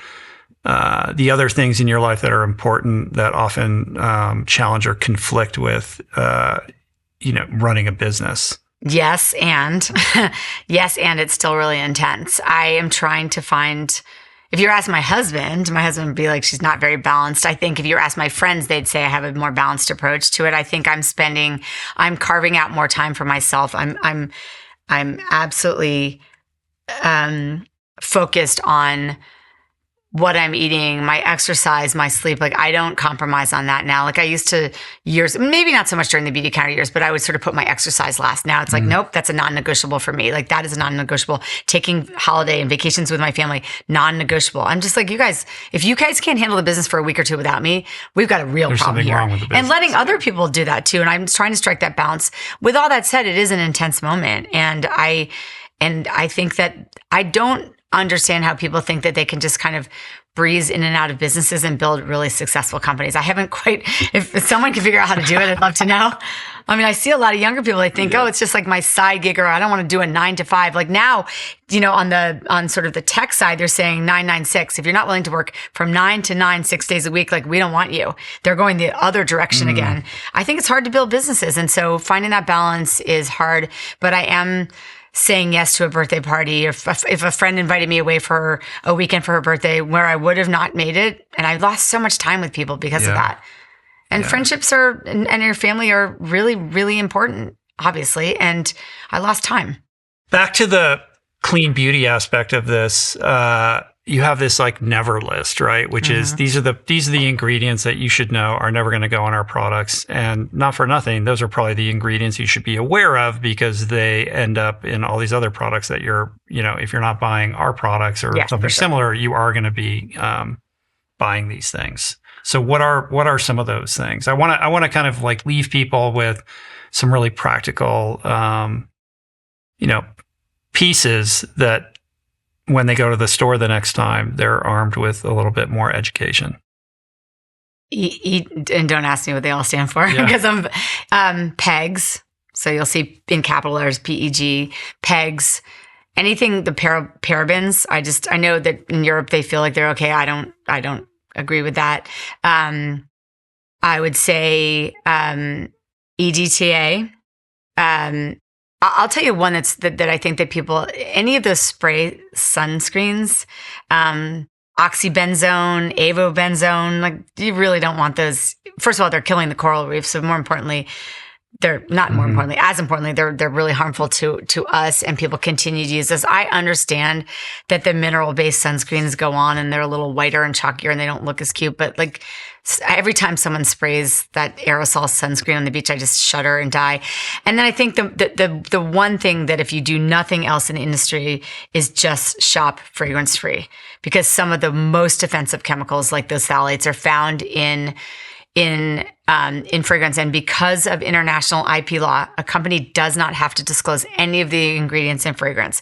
the other things in your life that are important that often challenge or conflict with, you know, running a business? Yes, and it's still really intense. I am trying to find. If you ask my husband would be like, she's not very balanced. I think if you ask my friends, they'd say I have a more balanced approach to it. I think I'm carving out more time for myself. I'm absolutely focused on what I'm eating, my exercise, my sleep. Like, I don't compromise on that now. Like I used to years, maybe not so much during the beauty counter years, but I would sort of put my exercise last. Now it's like, nope, that's a non-negotiable for me. Like, that is a non-negotiable. Taking holiday and vacations with my family, non-negotiable. I'm just like, you guys, if you guys can't handle the business for a week or two without me, we've got a real problem here. Wrong with the business. And letting other people do that too. And I'm trying to strike that balance. With all that said, it is an intense moment. And I think that I don't understand how people think that they can just kind of breeze in and out of businesses and build really successful companies. I haven't quite, if someone can figure out how to do it, I'd love to know. I mean, I see a lot of younger people, they think, oh, it's just like my side gig, or I don't want to do a 9 to 5. Like now, you know, on sort of the tech side, they're saying 996. If you're not willing to work from 9 to 9, 6 days a week, like, we don't want you. They're going the other direction again. I think it's hard to build businesses. And so finding that balance is hard, but I am saying yes to a birthday party. If a friend invited me away for a weekend for her birthday where I would have not made it, and I lost so much time with people because of that. And friendships and your family are really, really important, obviously. And I lost time. Back to the clean beauty aspect of this, you have this like never list, right? Which is these are the ingredients that you should know are never going to go on our products. And not for nothing, those are probably the ingredients you should be aware of, because they end up in all these other products that you're, you know, if you're not buying our products or something similar, you are going to be buying these things. So what are some of those things? I want to kind of like leave people with some really practical, you know, pieces that when they go to the store the next time, they're armed with a little bit more education. Eat and don't ask me what they all stand for, because I'm PEGs. So you'll see in capital letters, PEG, PEGs, anything, the parabens. I know that in Europe, they feel like they're okay. I don't agree with that. I would say, EDTA. I'll tell you one that I think that people, any of those spray sunscreens, oxybenzone, avobenzone, like you really don't want those. First of all, they're killing the coral reef. So more importantly, they're not more importantly, as importantly, they're really harmful to us, and people continue to use this. I understand that the mineral-based sunscreens go on and they're a little whiter and chalkier and they don't look as cute, but like every time someone sprays that aerosol sunscreen on the beach, I just shudder and die. And then I think the one thing that if you do nothing else in the industry is just shop fragrance-free, because some of the most offensive chemicals like those phthalates are found in fragrance. And because of international IP law, a company does not have to disclose any of the ingredients in fragrance,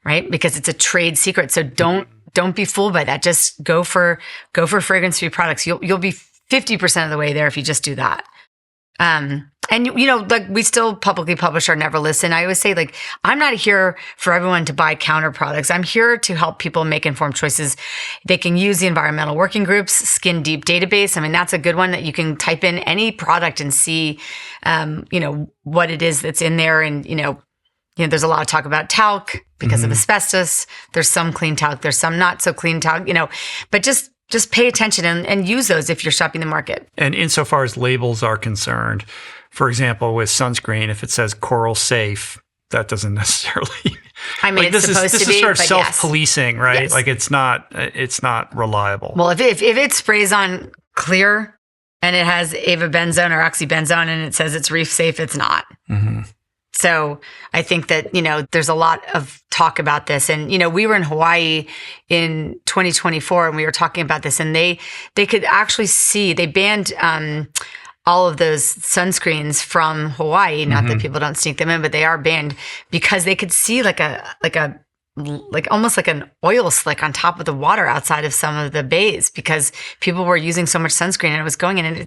right? Because it's a trade secret. So don't be fooled by that. Just go for fragrance-free products. You'll be 50% of the way there if you just do that. And like we still publicly publish our Never Listen. I always say, like, I'm not here for everyone to buy counter products. I'm here to help people make informed choices. They can use the environmental working groups, Skin Deep database. I mean, that's a good one that you can type in any product and see, what it is that's in there. And, there's a lot of talk about talc because of asbestos. There's some clean talc. There's some not so clean talc, but just pay attention and use those if you're shopping the market. And insofar as labels are concerned, for example, with sunscreen, if it says coral safe, that doesn't necessarily. I mean, like, it's supposed to be. This is sort of but self-policing, right? Yes. Like it's not reliable. Well, if it sprays on clear and it has avobenzone or oxybenzone and it says it's reef safe, it's not. Mm-hmm. So I think that, there's a lot of talk about this. And, we were in Hawaii in 2024 and we were talking about this, and they could actually see, they banned all of those sunscreens from Hawaii. Not that people don't sneak them in, but they are banned because they could see like almost like an oil slick on top of the water outside of some of the bays because people were using so much sunscreen and it was going in.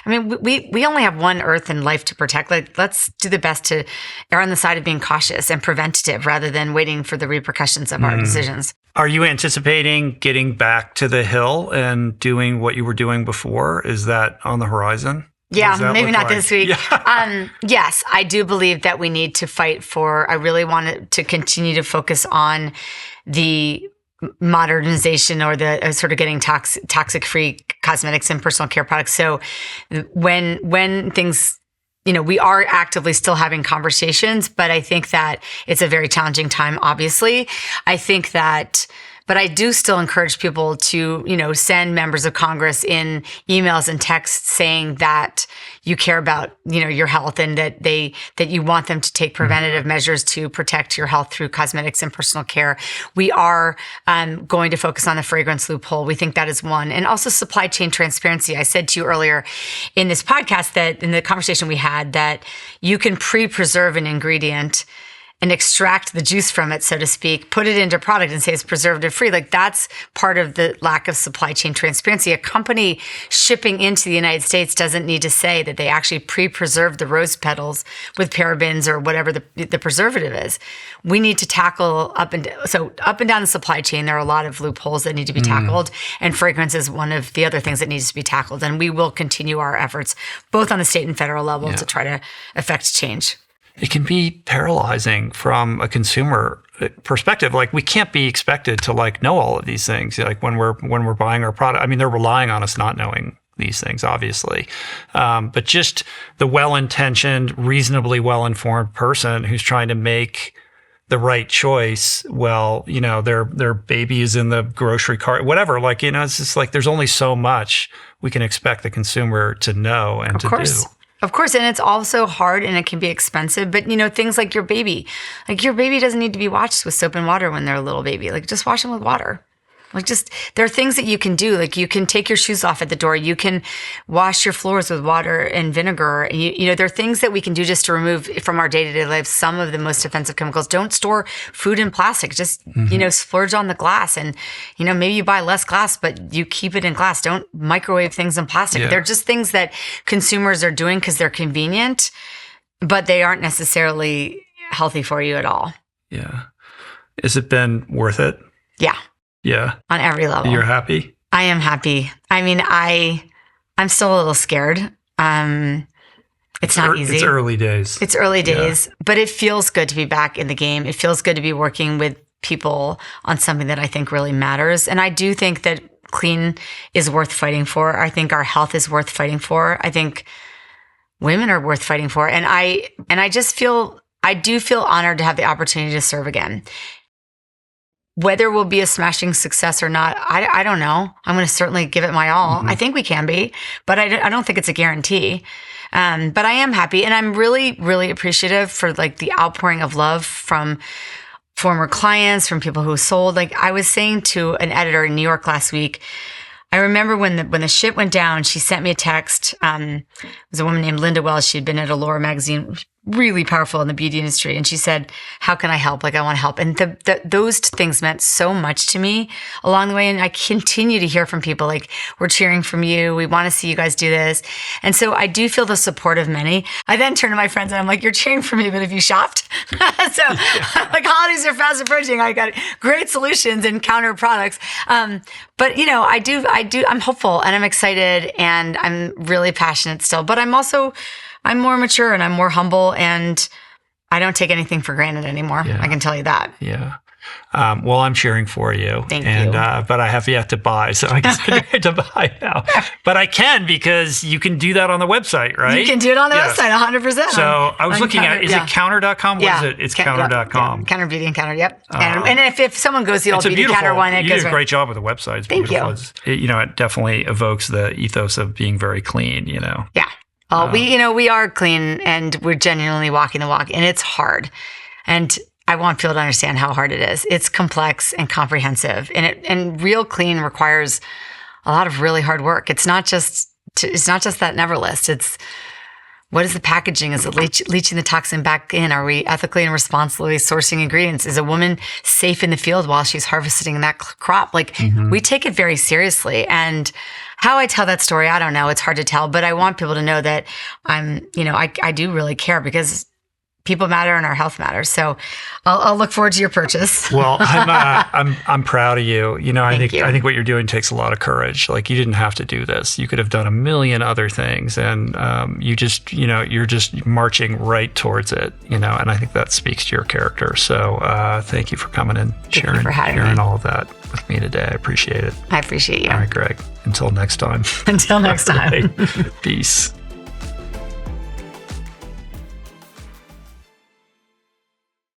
And we only have one earth and life to protect. Like, let's do the best to err on the side of being cautious and preventative rather than waiting for the repercussions of our decisions. Are you anticipating getting back to the hill and doing what you were doing before? Is that on the horizon? Yeah, maybe not this week. Yeah. Yes, I do believe that we need to fight I really want to continue to focus on the modernization or the sort of getting toxic-free cosmetics and personal care products. So when things, we are actively still having conversations, but I think that it's a very challenging time, obviously. But I do still encourage people to, send members of Congress in emails and texts saying that you care about, your health and that you want them to take preventative measures to protect your health through cosmetics and personal care. We are going to focus on the fragrance loophole. We think that is one. And also supply chain transparency. I said to you earlier in this podcast that in the conversation we had that you can pre-preserve an ingredient and extract the juice from it, so to speak, put it into product and say it's preservative free. Like, that's part of the lack of supply chain transparency. A company shipping into the United States doesn't need to say that they actually pre-preserve the rose petals with parabens or whatever the preservative is. We need to tackle up and down the supply chain. There are a lot of loopholes that need to be tackled, and fragrance is one of the other things that needs to be tackled. And we will continue our efforts both on the state and federal level to try to affect change. It can be paralyzing from a consumer perspective. Like, we can't be expected to know all of these things. Like when we're buying our product, I mean, they're relying on us not knowing these things, obviously. But just the well-intentioned, reasonably well-informed person who's trying to make the right choice. Well, their baby is in the grocery cart, whatever. It's just there's only so much we can expect the consumer to know and to do. Of course. And it's also hard and it can be expensive. But, things like your baby doesn't need to be washed with soap and water when they're a little baby. Just wash them with water. There are things that you can do. You can take your shoes off at the door. You can wash your floors with water and vinegar. There are things that we can do just to remove from our day-to-day lives some of the most offensive chemicals. Don't store food in plastic. Just, splurge on the glass. And, maybe you buy less glass, but you keep it in glass. Don't microwave things in plastic. Yeah. They're just things that consumers are doing because they're convenient. but they aren't necessarily healthy for you at all. Yeah. Has it been worth it? Yeah. Yeah. On every level. You're happy? I am happy. I mean, I'm still a little scared. It's not easy. It's early days. It's early days, but it feels good to be back in the game. It feels good to be working with people on something that I think really matters. And I do think that clean is worth fighting for. I think our health is worth fighting for. I think women are worth fighting for. And I do feel honored to have the opportunity to serve again. Whether we'll be a smashing success or not, I don't know. I'm going to certainly give it my all. I think we can be, but I don't think it's a guarantee. But I am happy, and I'm really, really appreciative for like the outpouring of love from former clients, from people who sold. Like I was saying to an editor in New York last week, I remember when the shit went down, she sent me a text. It was a woman named Linda Wells. She'd been at Allure magazine, really powerful in the beauty industry. And she said, how can I help? Like, I want to help. And those things meant so much to me along the way. And I continue to hear from people like, we're cheering from you. We want to see you guys do this. And so I do feel the support of many. I then turn to my friends and I'm like, you're cheering for me, but have you shopped? So like holidays are fast approaching. I got great solutions and counter products. But I'm hopeful and I'm excited and I'm really passionate still, but I'm more mature and I'm more humble and I don't take anything for granted anymore. Yeah. I can tell you that. Yeah. Well, I'm cheering for you. Thank you. But I have yet to buy, so I guess I get to buy now. But I can because you can do that on the website, right? You can do it on the website, 100%. So I was looking at, is it counter.com? What is it? It's counter.com. Yeah. Counter Beauty and Counter, yep. And if someone goes to the old Beauty Counter one, it you goes did a great job with the website. It's Thank beautiful. you. It definitely evokes the ethos of being very clean, Yeah. Well, we are clean and we're genuinely walking the walk and it's hard. And I want people to understand how hard it is. It's complex and comprehensive and real clean requires a lot of really hard work. It's not just that never list. It's what is the packaging? Is it leaching the toxin back in? Are we ethically and responsibly sourcing ingredients? Is a woman safe in the field while she's harvesting that crop? Like we take it very seriously. And how I tell that story, I don't know. It's hard to tell, but I want people to know that I do really care because people matter and our health matters. So I'll look forward to your purchase. Well, I'm proud of you. I think what you're doing takes a lot of courage. Like you didn't have to do this. You could have done a million other things, and you're just marching right towards it. And I think that speaks to your character. So thank you for coming and sharing all of that with me today. I appreciate it. I appreciate you. All right, Gregg. Until next time. Until next time. Peace.